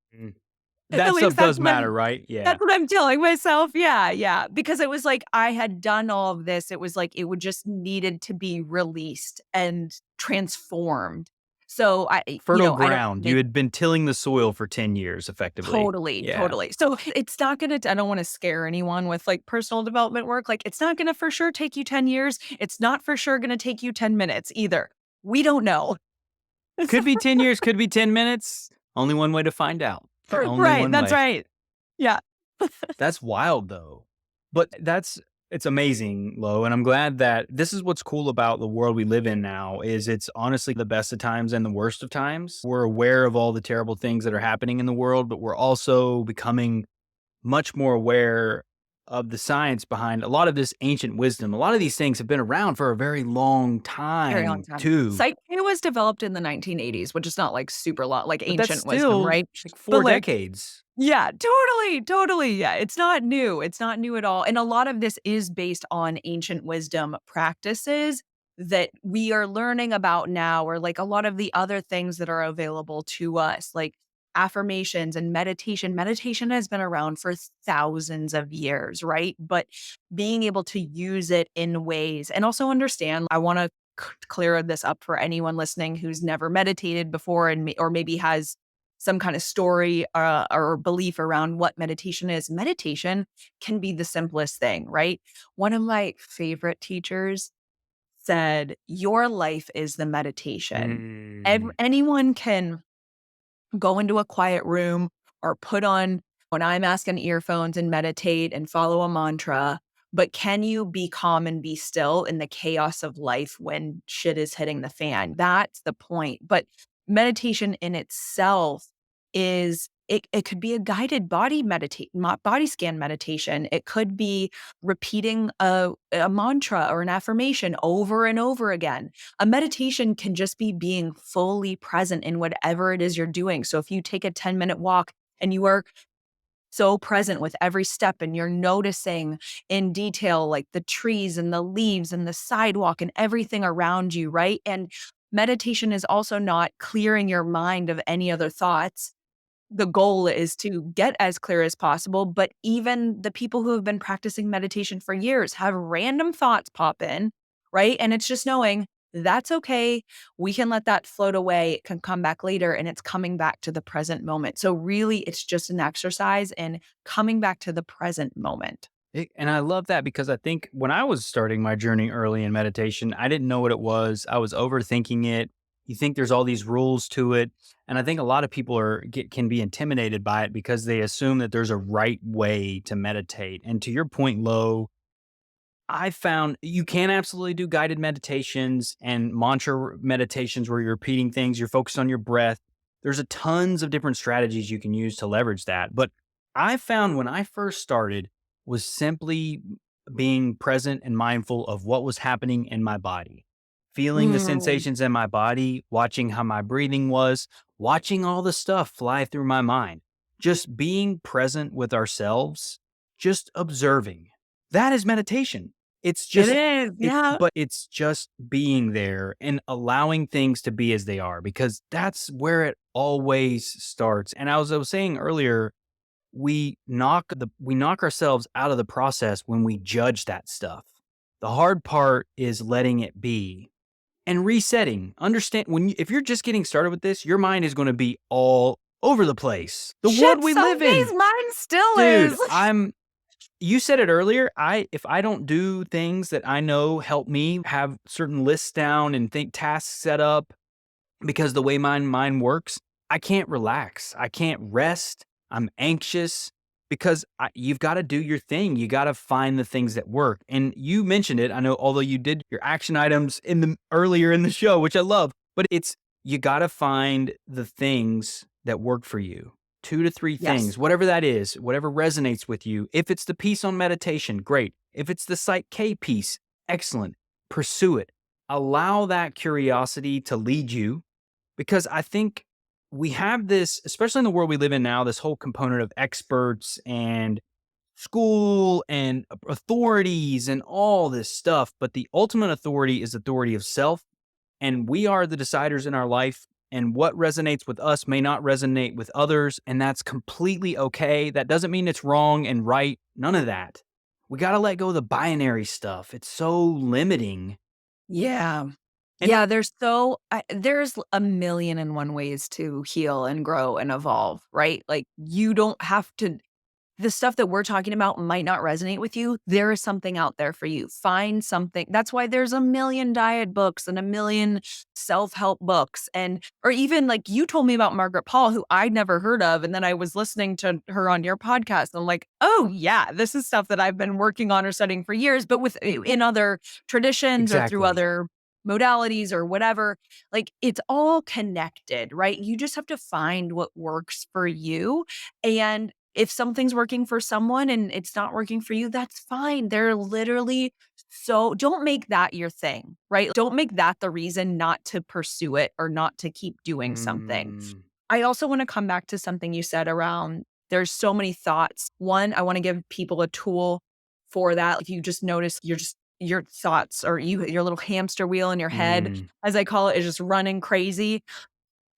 At that least stuff does matter, right? Yeah. that's what I'm telling myself. Yeah, yeah. Because it was like I had done all of this. It was like it would just needed to be released and transformed. So Fertile I don't ground. You make had been tilling the soil for 10 years effectively. totally, Yeah. totally. So it's not gonna, I don't want to scare anyone with like personal development work. Like it's not gonna for sure take you 10 years. It's not for sure gonna take you 10 minutes either. We don't know. Could be 10 years, could be 10 minutes. Only one way to find out. Only Right. one That's way. right. Yeah. That's wild though. But it's amazing, Lo, and I'm glad that this is what's cool about the world we live in now is it's honestly the best of times and the worst of times. We're aware of all the terrible things that are happening in the world, but we're also becoming much more aware of the science behind a lot of this ancient wisdom. A lot of these things have been around for a very long Very long time time. too, Psyche was developed in the 1980s, which is not like super long, like but that's ancient wisdom, still right? like But 4 like, decades. yeah, totally, totally. Yeah, it's not new. It's not new at all. And a lot of this is based on ancient wisdom practices that we are learning about now, or like a lot of the other things that are available to us, like affirmations and meditation. Meditation has been around for thousands of years, right? But being able to use it in ways and also understand, I want to clear this up for anyone listening who's never meditated before and or maybe has some kind of story or belief around what meditation is. Meditation can be the simplest thing, right? One of my favorite teachers said, "Your life is the meditation." Mm. Anyone can go into a quiet room or put on when I'm asking earphones and meditate and follow a mantra. But can you be calm and be still in the chaos of life when shit is hitting the fan? That's the point. But meditation in itself is it could be a guided body scan meditation. It could be repeating a mantra or an affirmation over and over again. A meditation can just be being fully present in whatever it is you're doing. So if you take a 10-minute walk and you are so present with every step and you're noticing in detail, like the trees and the leaves and the sidewalk and everything around you, right? And meditation is also not clearing your mind of any other thoughts. The goal is to get as clear as possible, but even the people who have been practicing meditation for years have random thoughts pop in, right? And it's just knowing that's okay. We can let that float away. It can come back later, and it's coming back to the present moment. So really, it's just an exercise in coming back to the present moment. And I love that because I think when I was starting my journey early in meditation, I didn't know what it was. I was overthinking it. You think there's all these rules to it, and I think a lot of people can be intimidated by it because they assume that there's a right way to meditate. And to your point, Lo, I found you can absolutely do guided meditations and mantra meditations where you're repeating things, you're focused on your breath. There's a tons of different strategies you can use to leverage that. But I found when I first started was simply being present and mindful of what was happening in my body, feeling the Mm, sensations in my body, watching how my breathing was, watching all the stuff fly through my mind, just being present with ourselves, just observing. That is meditation. It's it just is. Yeah. it's just being there and allowing things to be as they are because that's where it always starts. And as I was saying earlier, we knock ourselves out of the process when we judge that stuff. The hard part is letting it be and resetting. Understand if you're just getting started with this, your mind is going to be all over the place. The world Shit, we some live days in. mine still Dude, is. you said it earlier. If I don't do things that I know help me have certain lists down and think tasks set up because the way my mind works, I can't relax. I can't rest. I'm anxious because you've got to do your thing. You got to find the things that work. And you mentioned it. I know, although you did your action items in the earlier in the show, which I love, but it's you got to find the things that work for you. 2 to 3 Yes. things, whatever that is, whatever resonates with you. If it's the piece on meditation, great. If it's the Psych K piece, excellent. Pursue it. Allow that curiosity to lead you because I think we have this, especially in the world we live in now, this whole component of experts and school and authorities and all this stuff. But the ultimate authority is authority of self. And we are the deciders in our life. And what resonates with us may not resonate with others. And that's completely okay. That doesn't mean it's wrong and right. None of that. We got to let go of the binary stuff. It's so limiting. Yeah. And Yeah, there's a million and one ways to heal and grow and evolve, right? Like, you don't have to the stuff that we're talking about might not resonate with you. There is something out there for you. Find something. That's why there's a million diet books and a million self-help books or even like you told me about Margaret Paul, who I'd never heard of, and then I was listening to her on your podcast, and I'm like, "Oh, yeah, this is stuff that I've been working on or studying for years, but with in other traditions or through exactly. other modalities or whatever." Like, it's all connected, right? You just have to find what works for you, and if something's working for someone and it's not working for you, that's fine. They're literally don't make that your thing, right? Don't make that the reason not to pursue it or not to keep doing something. Mm, I also want to come back to something you said around there's so many thoughts. One, I want to give people a tool for that. If you just notice your thoughts or your little hamster wheel in your head, mm, as I call it, is just running crazy.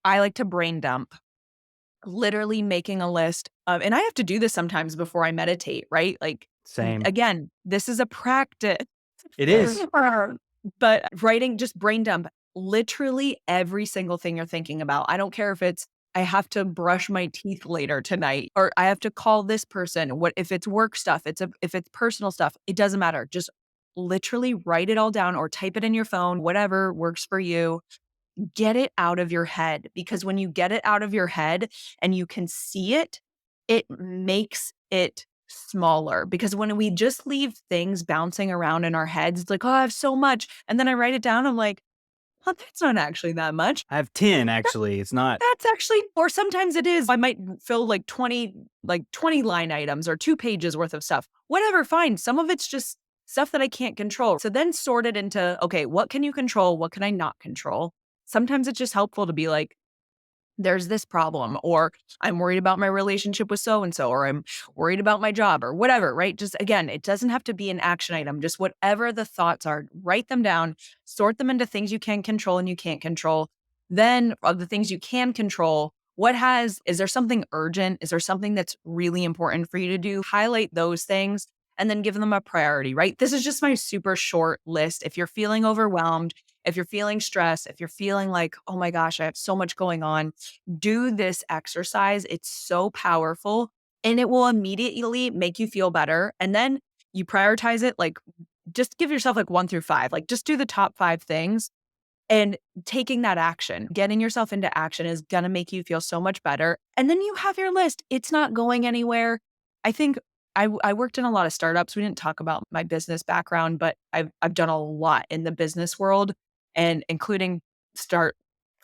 I like to brain dump. Literally making a list of and I have to do this sometimes before I meditate, right? Like, same. again, this is a practice. It is. But writing just brain dump literally every single thing you're thinking about. I don't care if it's I have to brush my teeth later tonight, or I have to call this person. What if it's work stuff? If it's personal stuff, it doesn't matter. Just literally write it all down or type it in your phone, whatever works for you. Get it out of your head, because when you get it out of your head and you can see it, it makes it smaller. Because when we just leave things bouncing around in our heads, it's like, oh, I have so much. And then I write it down. I'm like, oh, that's not actually that much. I have 10 actually. It's not. That's actually, or sometimes it is. I might fill like 20 line items or 2 pages worth of stuff. Whatever, fine. Some of it's just stuff that I can't control. So then sort it into, okay, what can you control? What can I not control? Sometimes it's just helpful to be like, there's this problem, or I'm worried about my relationship with so and so, or I'm worried about my job, or whatever, right? Just again, it doesn't have to be an action item. Just whatever the thoughts are, write them down, sort them into things you can control and you can't control. Then, of the things you can control, is there something urgent? Is there something that's really important for you to do? Highlight those things and then give them a priority, right? This is just my super short list. If you're feeling overwhelmed, if you're feeling stressed, if you're feeling like, oh my gosh, I have so much going on, do this exercise. It's so powerful and it will immediately make you feel better. And then you prioritize it, like just give yourself like 1 through 5, like just do the top 5 things. And taking that action, getting yourself into action is going to make you feel so much better. And then you have your list. It's not going anywhere. I think I worked in a lot of startups. We didn't talk about my business background, but I've done a lot in the business world, and including start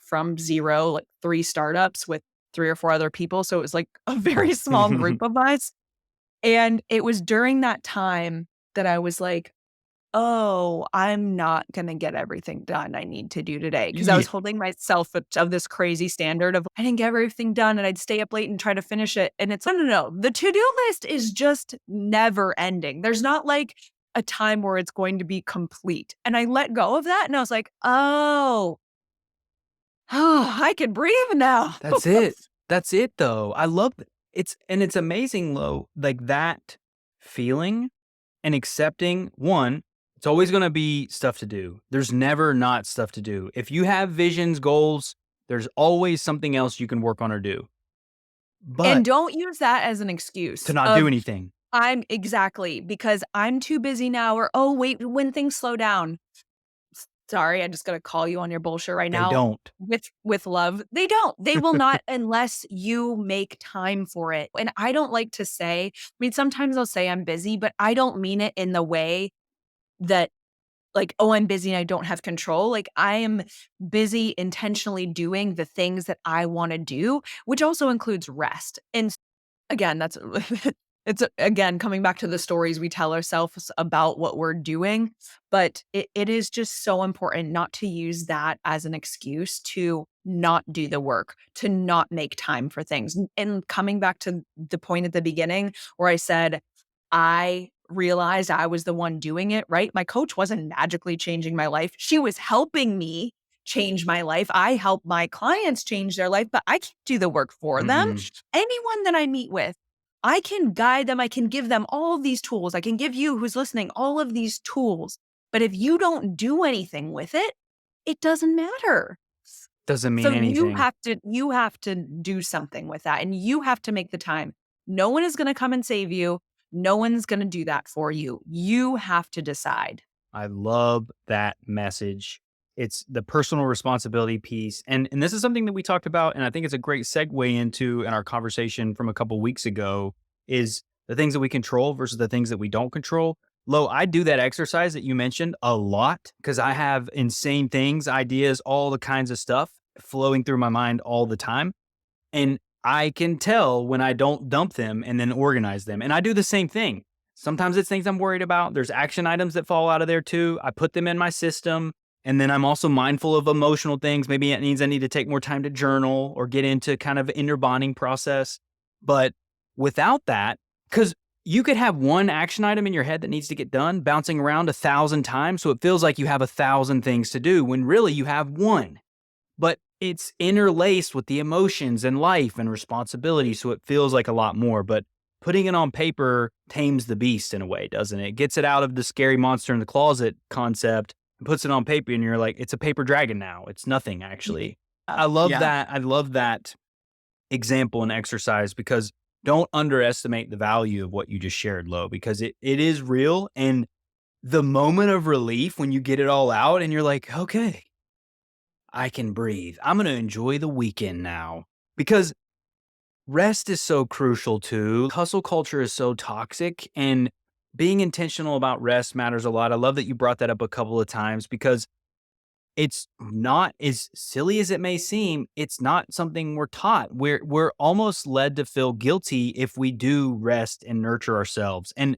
from zero, like 3 startups with 3 or 4 other people. So it was like a very small group of us. And it was during that time that I was like, oh, I'm not going to get everything done I need to do today. Cause I Yeah. was holding myself of this crazy standard of I didn't get everything done and I'd stay up late and try to finish it. And it's no. The to-do list is just never ending. There's not like a time where it's going to be complete. And I let go of that and I was like, oh, I can breathe now. That's it. That's it though. I love it. It's amazing, Lo, like that feeling and accepting one, it's always going to be stuff to do. There's never not stuff to do. If you have visions, goals, there's always something else you can work on or do. But And don't use that as an excuse to not do of anything, I'm exactly because I'm too busy now, or oh wait, when things slow down. Sorry, I just gotta call you on your bullshit right they now. don't. With love, they don't. They will not unless you make time for it. And I don't like to say, I mean, sometimes I'll say I'm busy, but I don't mean it in the way that like, oh, I'm busy and I don't have control. Like I am busy intentionally doing the things that I want to do, which also includes rest. And again, that's again coming back to the stories we tell ourselves about what we're doing, but it is just so important not to use that as an excuse to not do the work, to not make time for things. And coming back to the point at the beginning where I said I realized I was the one doing it, right? My coach wasn't magically changing my life. She was helping me change my life. I help my clients change their life, but I can't do the work for them. Mm-mm. Anyone that I meet with, I can guide them. I can give them all of these tools. I can give you who's listening all of these tools. But if you don't do anything with it, it doesn't matter. Doesn't mean So anything. you have to do something with that, and you have to make the time. No one is going to come and save you. No one's going to do that for you. You have to decide. I love that message. It's the personal responsibility piece. And this is something that we talked about, and I think it's a great segue into in our conversation from a couple weeks ago, is the things that we control versus the things that we don't control. Lo, I do that exercise that you mentioned a lot because I have insane things, ideas, all the kinds of stuff flowing through my mind all the time. And I can tell when I don't dump them and then organize them. And I do the same thing. Sometimes it's things I'm worried about. There's action items that fall out of there too. I put them in my system. And then I'm also mindful of emotional things. Maybe it means I need to take more time to journal or get into kind of inner bonding process. But without that, because you could have one action item in your head that needs to get done bouncing around 1,000 times. So it feels like you have 1,000 things to do when really you have one. But it's interlaced with the emotions and life and responsibility. So it feels like a lot more. But putting it on paper tames the beast in a way, doesn't it? Gets it out of the scary monster in the closet concept and puts it on paper. And you're like, it's a paper dragon now. It's nothing, actually. I love Yeah. that. I love that example and exercise, because don't underestimate the value of what you just shared, Lo, because it is real. And the moment of relief when you get it all out and you're like, okay, I can breathe. I'm going to enjoy the weekend now, because rest is so crucial too. Hustle culture is so toxic, and being intentional about rest matters a lot. I love that you brought that up a couple of times, because it's not, as silly as it may seem, it's not something we're taught. We're almost led to feel guilty if we do rest and nurture ourselves. And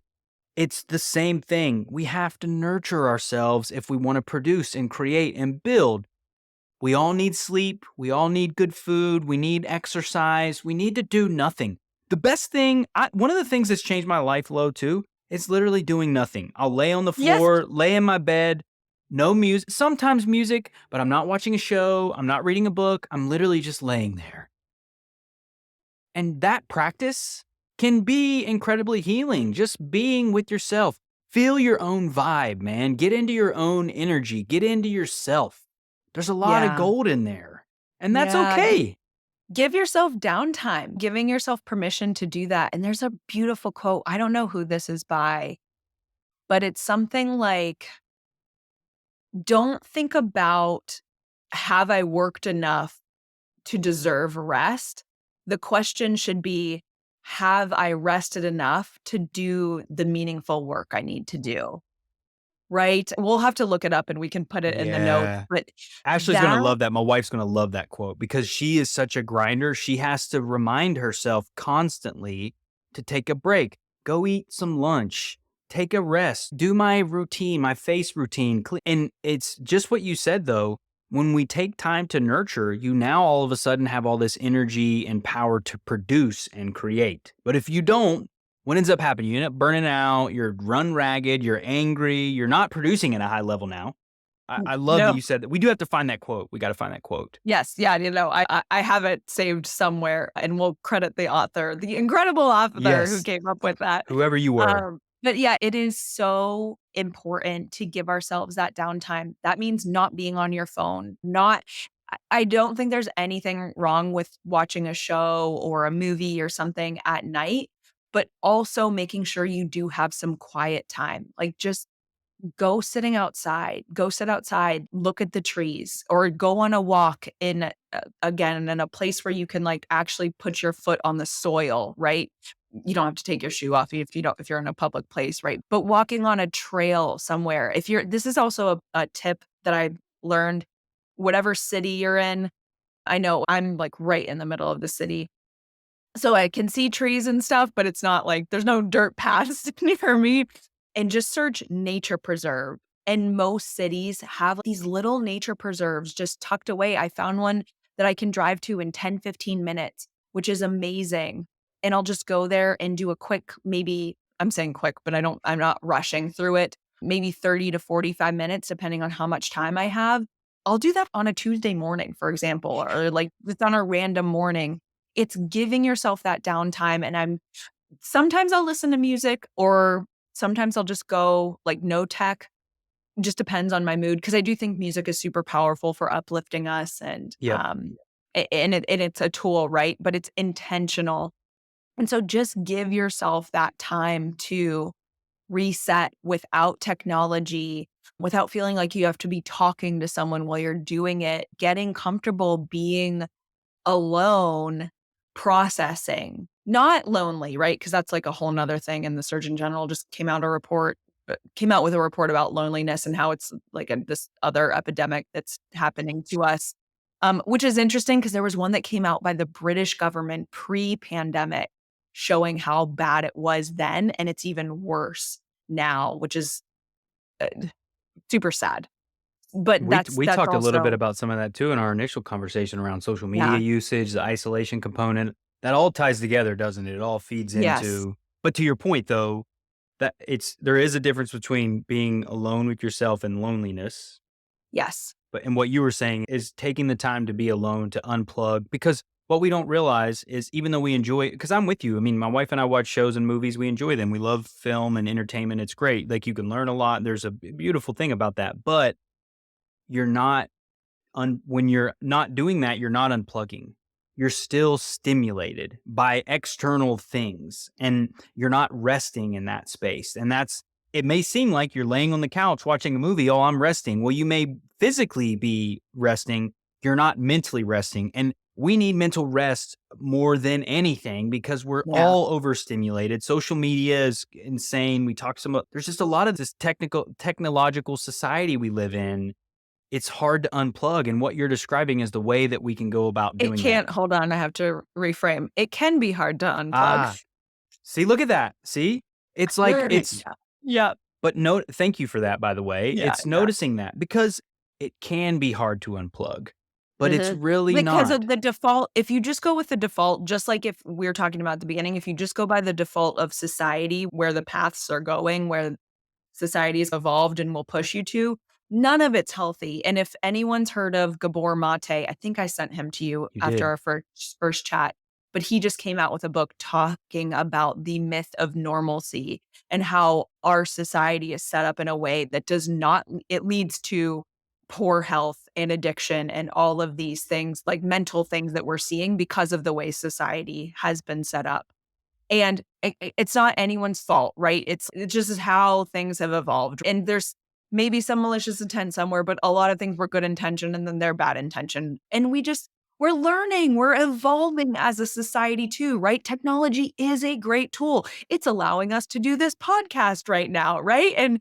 it's the same thing. We have to nurture ourselves if we want to produce and create and build. We all need sleep. We all need good food. We need exercise. We need to do nothing. The best thing, one of the things that's changed my life, Low, too, is literally doing nothing. I'll lay on the Yes. floor, lay in my bed, no music, sometimes music, but I'm not watching a show. I'm not reading a book. I'm literally just laying there. And that practice can be incredibly healing. Just being with yourself. Feel your own vibe, man. Get into your own energy. Get into yourself. There's a lot of Yeah. gold in there. And that's Yeah. okay. Give yourself downtime, giving yourself permission to do that. And there's a beautiful quote. I don't know who this is by, but it's something like, don't think about, have I worked enough to deserve rest? The question should be, have I rested enough to do the meaningful work I need to do? Right? We'll have to look it up and we can put it in the notes, Yeah. but Ashley's going to that love that. My wife's going to love that quote, because she is such a grinder. She has to remind herself constantly to take a break, go eat some lunch, take a rest, do my routine, my face routine. And it's just what you said, though. When we take time to nurture, you now all of a sudden have all this energy and power to produce and create. But if you don't, what ends up happening? You end up burning out, you're run ragged, you're angry, you're not producing at a high level now. I love that no. you said that. We do have to find that quote. We got to find that quote. Yes, yeah, I have it saved somewhere, and we'll credit the author, the incredible author who Yes. came up with that. Whoever you were. But yeah, it is so important to give ourselves that downtime. That means not being on your phone, not I don't think there's anything wrong with watching a show or a movie or something at night, but also making sure you do have some quiet time. Like, just go sit outside, look at the trees, or go on a walk in, again, in a place where you can, like, actually put your foot on the soil, right? You don't have to take your shoe off if you're in a public place, right? But walking on a trail somewhere, if you're this is also a tip that I learned, whatever city you're in. I know I'm, like, right in the middle of the city, so I can see trees and stuff, but it's not like there's no dirt paths near me. And just search nature preserve. And most cities have these little nature preserves just tucked away. I found one that I can drive to in 10, 15 minutes, which is amazing. And I'll just go there and do a quick, maybe I'm saying quick, but I'm not rushing through it. Maybe 30 to 45 minutes, depending on how much time I have. I'll do that on a Tuesday morning, for example, or like it's on a random morning. It's giving yourself that downtime. And sometimes I'll listen to music, or sometimes I'll just go, like, no tech. Just depends on my mood, because I do think music is super powerful for uplifting us, and, Yep. it's a tool, right? But it's intentional. And so just give yourself that time to reset without technology, without feeling like you have to be talking to someone while you're doing it, getting comfortable being alone, processing, not lonely, right? Because that's like a whole nother thing. And the Surgeon General just came out with a report about loneliness and how it's like this other epidemic that's happening to us. Which is interesting, because there was one that came out by the British government pre-pandemic showing how bad it was then, and it's even worse now, which is uh, super sad. But We that's talked a little bit also, about some of that too in our initial conversation around social media yeah, usage, the isolation component. That all ties together, doesn't it? It all feeds yes, into. But to your point, though, that there is a difference between being alone with yourself and loneliness. yes. But and what you were saying is taking the time to be alone, to unplug, because what we don't realize is, even though we enjoy, because I'm with you. I mean, my wife and I watch shows and movies. We enjoy them. We love film and entertainment. It's great. Like, you can learn a lot. There's a beautiful thing about that. But you're not when you're not doing that, you're not unplugging. you're still stimulated by external things and you're not resting in that space. And it may seem like you're laying on the couch watching a movie. Oh, I'm resting. Well, you may physically be resting. You're not mentally resting. And we need mental rest more than anything because we're Yeah. all overstimulated. Social media is insane. We talk some, there's just a lot of this technological society we live in. It's hard to unplug. And what you're describing is the way that we can go about It doing that. can't hold on, I have to reframe. It can be hard to unplug. Ah, see, look at that. See, it's like, Yeah. Yeah. but thank you for that, by the way. Yeah, It's yeah. noticing that because it can be hard to unplug, but it's Mhm. really Because of not. the default if you just go with the default, just like if we were talking about at the beginning, if you just go by the default of society, where the paths are going, where society has evolved and will push you to, none of it's healthy. And if anyone's heard of Gabor Mate, I think I sent him to you You after did. our first chat, but he just came out with a book talking about the myth of normalcy and how our society is set up in a way that does not it leads to poor health and addiction and all of these things, like mental things that we're seeing because of the way society has been set up. And it's not anyone's fault, right? It just is how things have evolved. And there's maybe some malicious intent somewhere, but a lot of things were good intention and then they're bad intention. And we're learning, we're evolving as a society too, right? Technology is a great tool. It's allowing us to do this podcast right now, right? And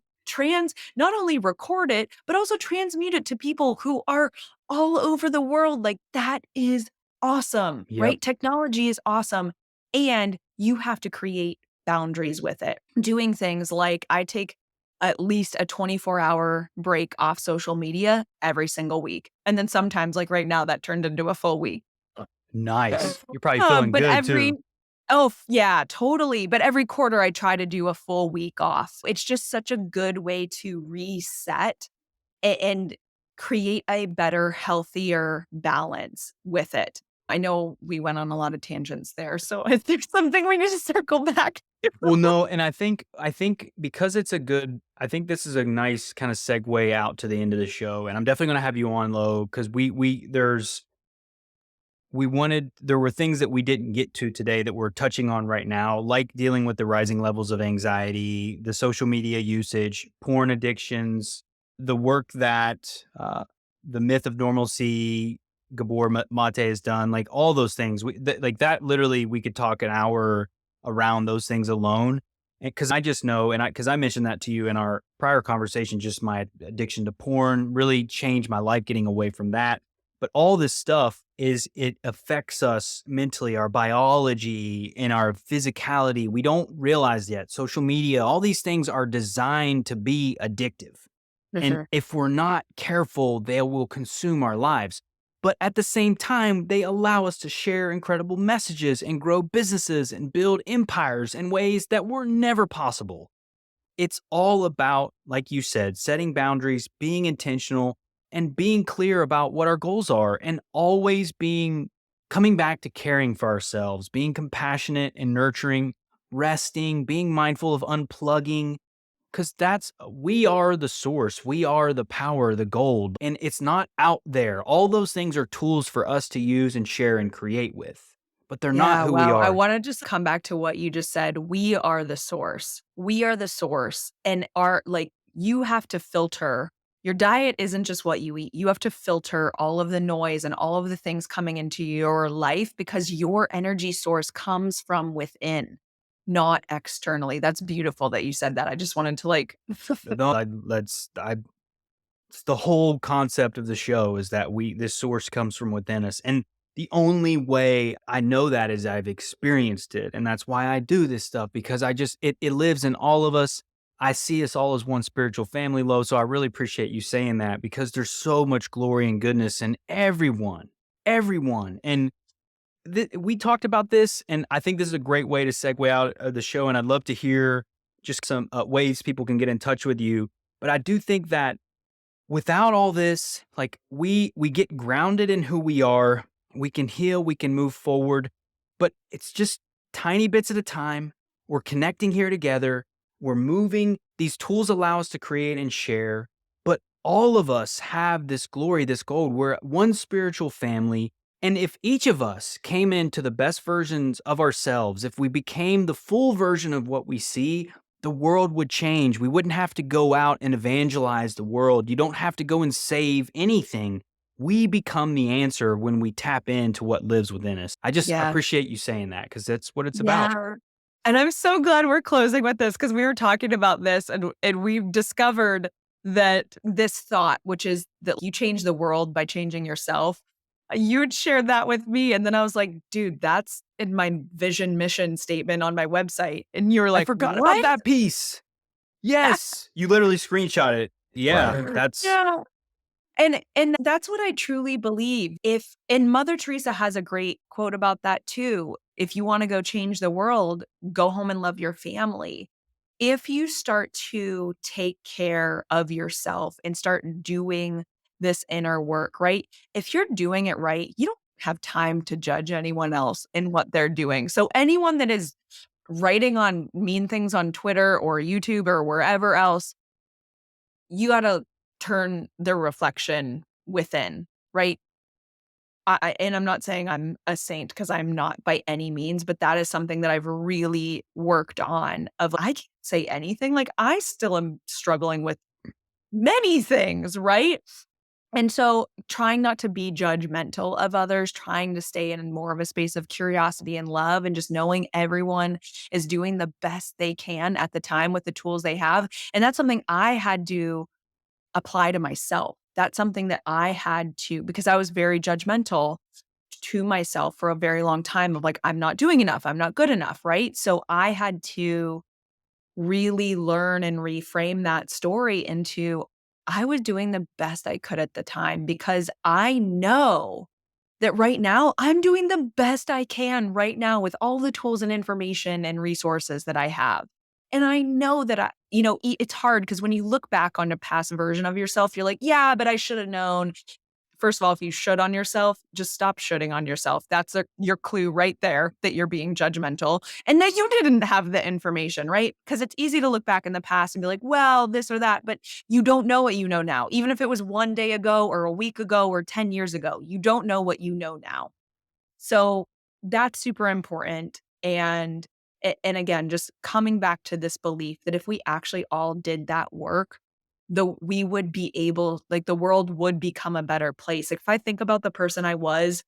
not only record it, but also transmute it to people who are all over the world. Like that is awesome, Yep. right? Technology is awesome. And you have to create boundaries with it. Doing things like I take at least a 24-hour break off social media every single week. And then sometimes, like right now, that turned into a full week. Nice. You're probably feeling But good too. yeah, totally. But every quarter, I try to do a full week off. It's just such a good way to reset and create a better, healthier balance with it. I know we went on a lot of tangents there, so if there's something we need to circle back to. Well, no, and I think because I think this is a nice kind of segue out to the end of the show, and I'm definitely going to have you on low because there were things that we didn't get to today that we're touching on right now, like dealing with the rising levels of anxiety, the social media usage, porn addictions, the work that the myth of normalcy, Mate has done, like all those things. Like that, literally, we could talk an hour around those things alone. Because I just know, because I mentioned that to you in our prior conversation, just my addiction to porn really changed my life getting away from that. But all this stuff it affects us mentally, our biology and our physicality. We don't realize yet. Social media, all these things are designed to be addictive. For And sure. if we're not careful, they will consume our lives. But at the same time, they allow us to share incredible messages and grow businesses and build empires in ways that were never possible. It's all about, like you said, setting boundaries, being intentional, and being clear about what our goals are, and always coming back to caring for ourselves, being compassionate and nurturing, resting, being mindful of unplugging, because we are the source, we are the power, the gold, and it's not out there. All those things are tools for us to use and share and create with, but they're not Yeah, who we wow. I are. wanna just come back to what you just said. We are the source. We are the source, and you have to filter. Your diet isn't just what you eat. You have to filter all of the noise and all of the things coming into your life because your energy source comes from within, not externally. That's beautiful that you said that. I just wanted to No, it's the whole concept of the show is that this source comes from within us. And the only way I know that is I've experienced it. And that's why I do this stuff because it lives in all of us. I see us all as one spiritual family, Lo. So I really appreciate you saying that because there's so much glory and goodness in everyone. And we talked about this, and I think this is a great way to segue out of the show. And I'd love to hear just some ways people can get in touch with you. But I do think that without all this, like we get grounded in who we are, we can heal, we can move forward, but it's just tiny bits at a time. We're connecting here together. We're moving. These tools allow us to create and share, but all of us have this glory, this gold. We're one spiritual family. And if each of us came into the best versions of ourselves, if we became the full version of what we see, the world would change. We wouldn't have to go out and evangelize the world. You don't have to go and save anything. We become the answer when we tap into what lives within us. I just Yeah. appreciate you saying that because that's what it's about. Yeah. And I'm so glad we're closing with this because we were talking about this and we've discovered that this thought, which is that you change the world by changing yourself. You had shared that with me. And then I was like, dude, that's in my vision mission statement on my website. And you were I like, forgot about what? that piece. Yes. You literally screenshot it. Yeah. That's Yeah. And that's what I truly believe. If and Mother Teresa has a great quote about that too. If you want to go change the world, go home and love your family. If you start to take care of yourself and start doing this inner work, right? If you're doing it right, you don't have time to judge anyone else in what they're doing. So anyone that is writing on mean things on Twitter or YouTube or wherever else, you gotta turn the reflection within, right? And I'm not saying I'm a saint because I'm not by any means, but that is something that I've really worked on of I can't say anything. Like I still am struggling with many things, right? And so trying not to be judgmental of others, trying to stay in more of a space of curiosity and love and just knowing everyone is doing the best they can at the time with the tools they have. And that's something I had to apply to myself. That's something that I had to because I was very judgmental to myself for a very long time of like, I'm not doing enough. I'm not good enough. Right. So I had to really learn and reframe that story into I was doing the best I could at the time because I know that right now I'm doing the best I can right now with all the tools and information and resources that I have. And I know that it's hard because when you look back on a past version of yourself, you're like, yeah, but I should have known. First of all, if you should on yourself, just stop shoulding on yourself. That's your clue right there that you're being judgmental and that you didn't have the information, right? Because it's easy to look back in the past and be like, well, this or that, but you don't know what you know now. Even if it was one day ago or a week ago or 10 years ago, you don't know what you know now. So that's super important. And again, just coming back to this belief that if we actually all did that work, we would be able, like the world would become a better place. Like if I think about the person I was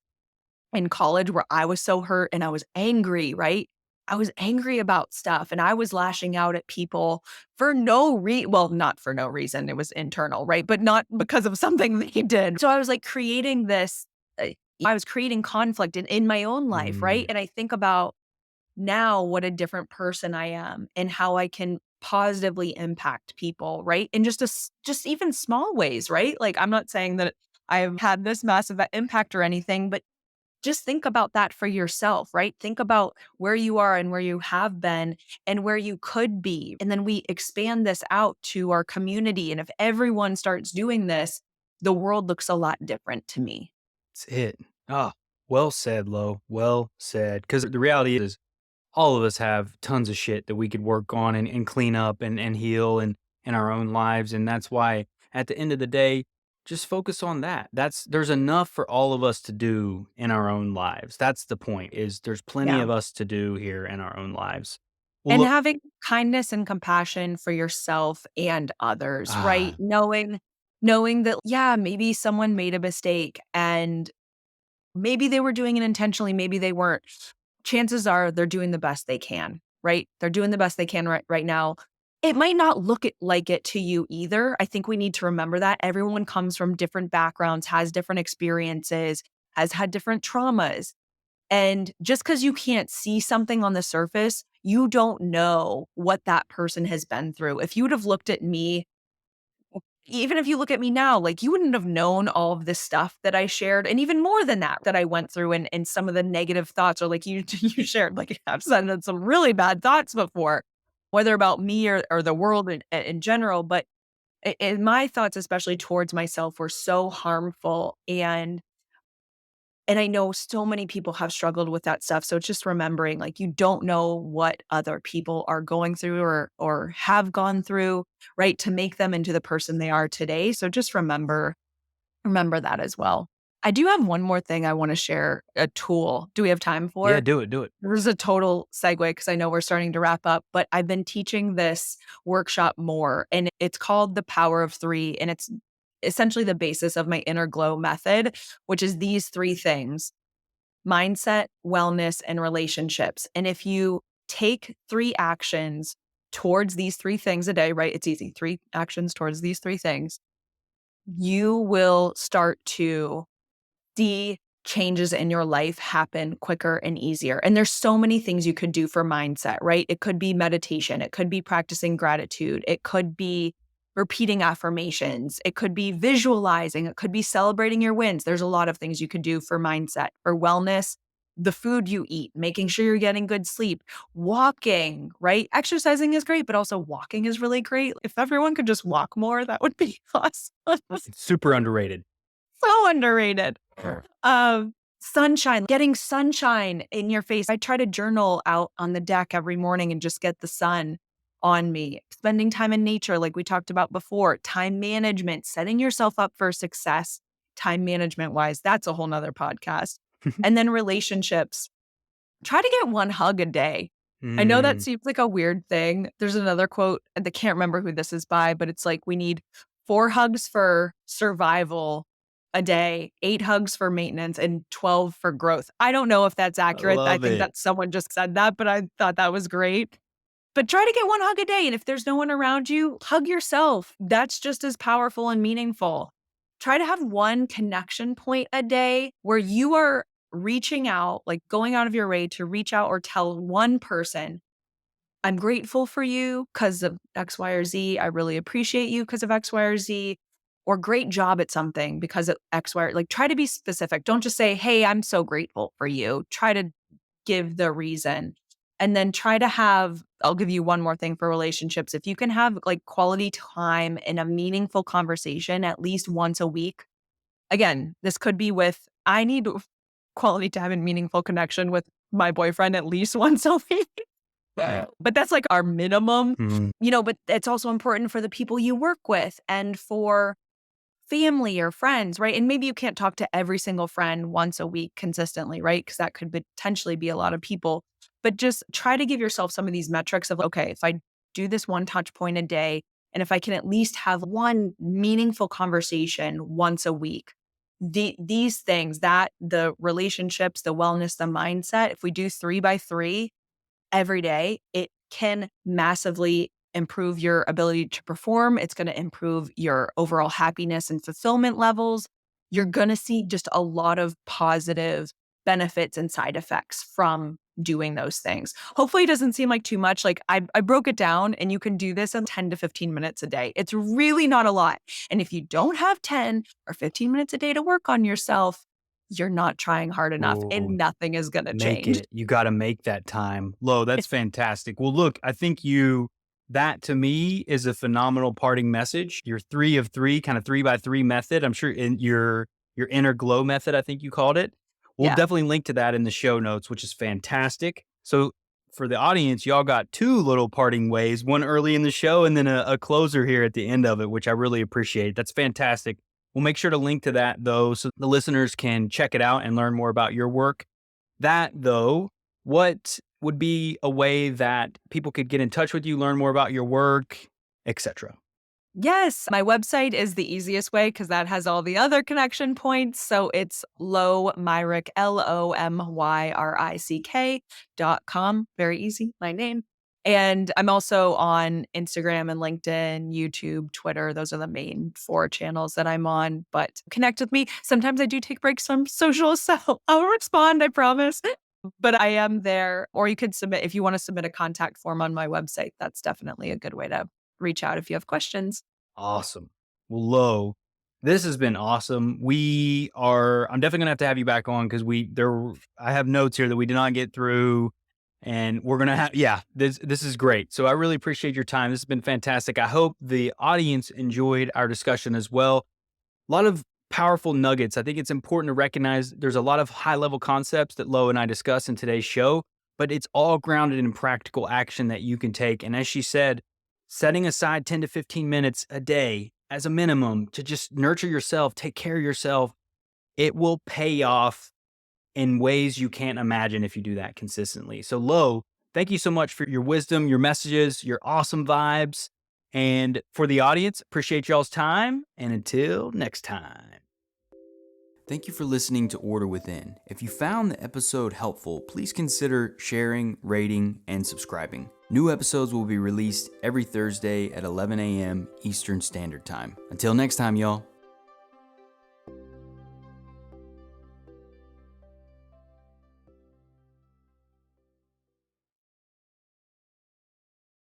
in college where I was so hurt and I was angry, right? I was angry about stuff and I was lashing out at people for well, not for no reason. It was internal, right? But not because of something they did. So I was like creating this, uh, I was creating conflict in my own life, right? mm, And I think about now what a different person I am and how I can positively impact people, right? In just even small ways, right? Like I'm not saying that I've had this massive impact or anything, but just think about that for yourself, right? Think about where you are and where you have been and where you could be. And then we expand this out to our community. And if everyone starts doing this, the world looks a lot different to me. that's it. Ah, well said, Lo. Well said. Because the reality is, all of us have tons of shit that we could work on and clean up and heal in our own lives. And that's why at the end of the day, just focus on that. There's enough for all of us to do in our own lives. That's the point is there's plenty Yeah. of us to do here in our own lives. Well, And look, having kindness and compassion for yourself and others, right? ah, Knowing that, yeah, maybe someone made a mistake and maybe they were doing it intentionally, maybe they weren't. Chances are they're doing the best they can, right? They're doing the best they can right now. It might not look like it to you either. I think we need to remember that everyone comes from different backgrounds, has different experiences, has had different traumas. And just because you can't see something on the surface, you don't know what that person has been through. If you would have looked at me, even if you look at me now, like you wouldn't have known all of this stuff that I shared, and even more than that, that I went through and some of the negative thoughts, or like you you shared, like I've said some really bad thoughts before, whether about me or the world in general. But my thoughts, especially towards myself, were so harmful, and I know so many people have struggled with that stuff. So it's just remembering like you don't know what other people are going through or have gone through, right? To make them into the person they are today. So just remember that as well. I do have one more thing I want to share, a tool. Do we have time Yeah, for? do it. Do it. This is a total segue because I know we're starting to wrap up, but I've been teaching this workshop more, and it's called The Power of Three. And it's essentially the basis of my inner glow method, which is these three things: mindset, wellness, and relationships. And if you take 3 actions towards these 3 things a day, right? It's easy. 3 actions towards these 3 things, you will start to see changes in your life happen quicker and easier. And there's so many things you could do for mindset, right? It could be meditation, it could be practicing gratitude, it could be repeating affirmations, it could be visualizing, it could be celebrating your wins. There's a lot of things you could do for mindset. For wellness, the food you eat, making sure you're getting good sleep, walking, right? Exercising is great, but also walking is really great. If everyone could just walk more, that would be awesome. It's super underrated. So underrated. Sunshine, getting sunshine in your face. I try to journal out on the deck every morning and just get the sun on me. Spending time in nature, like we talked about before. Time management, setting yourself up for success, time management wise. That's a whole nother podcast. And then relationships. Try to get 1 hug a day. I know that Mm, seems like a weird thing. There's another quote, I can't remember who this is by, but it's like we need 4 hugs for survival a day, 8 hugs for maintenance, and 12 for growth. I don't know if that's I accurate. I love think it. that someone just said that, but I thought that was great. But try to get 1 hug a day. And if there's no one around you, hug yourself. That's just as powerful and meaningful. Try to have one connection point a day where you are reaching out, like going out of your way to reach out or tell one person, I'm grateful for you because of X, Y, or Z. I really appreciate you because of X, Y, or Z. Or great job at something because of X, Y, or like try to be specific. Don't just say, hey, I'm so grateful for you. Try to give the reason. And then try to have, I'll give you one more thing for relationships. If you can have like quality time and a meaningful conversation at least once a week. Again, this could be with, I need quality time and meaningful connection with my boyfriend at least once a week. But that's like our minimum, Mm, but it's also important for the people you work with and for family or friends, right? And maybe you can't talk to every single friend once a week consistently, right? Because that could potentially be a lot of people. But just try to give yourself some of these metrics of, okay, if I do this one touch point a day, and if I can at least have one meaningful conversation once a week, these things, that the relationships, the wellness, the mindset, if we do 3 by 3 every day, it can massively improve your ability to perform. It's going to improve your overall happiness and fulfillment levels. You're going to see just a lot of positive benefits and side effects from doing those things. Hopefully, it doesn't seem like too much. Like I broke it down and you can do this in 10 to 15 minutes a day. It's really not a lot. And if you don't have 10 or 15 minutes a day to work on yourself, you're not trying hard enough ooh, and nothing is going to make change. it. You got to make that time. Lo, that's fantastic. Well, look, I think that to me is a phenomenal parting message. Your 3 of 3, kind of 3 by 3 method. I'm sure in your inner glow method, I think you called it. We'll Yeah. definitely link to that in the show notes, which is fantastic. So for the audience, y'all got 2 little parting ways, one early in the show and then a closer here at the end of it, which I really appreciate. That's fantastic. We'll make sure to link to that though, so the listeners can check it out and learn more about your work. That though, what would be a way that people could get in touch with you, learn more about your work, etc.? Yes, my website is the easiest way because that has all the other connection points. So it's Myrick, LOMYRICK.com. Very easy, my name. And I'm also on Instagram and LinkedIn, YouTube, Twitter. Those are the main 4 channels that I'm on. But connect with me. Sometimes I do take breaks from social, so I'll respond, I promise. But I am there. Or you could submit, if you want to submit a contact form on my website, that's definitely a good way to reach out if you have questions. Awesome. Well, Lo, this has been awesome. I'm definitely gonna have to have you back on because I have notes here that we did not get through, and we're gonna have, yeah, this is great. So I really appreciate your time. This has been fantastic. I hope the audience enjoyed our discussion as well. A lot of powerful nuggets. I think it's important to recognize there's a lot of high level concepts that Lo and I discuss in today's show, but it's all grounded in practical action that you can take. And as she said, setting aside 10 to 15 minutes a day as a minimum to just nurture yourself, take care of yourself, it will pay off in ways you can't imagine if you do that consistently. So, Lo, thank you so much for your wisdom, your messages, your awesome vibes. And for the audience, appreciate y'all's time. And until next time. Thank you for listening to Order Within. If you found the episode helpful, please consider sharing, rating, and subscribing. New episodes will be released every Thursday at 11 a.m. Eastern Standard Time. Until next time, y'all.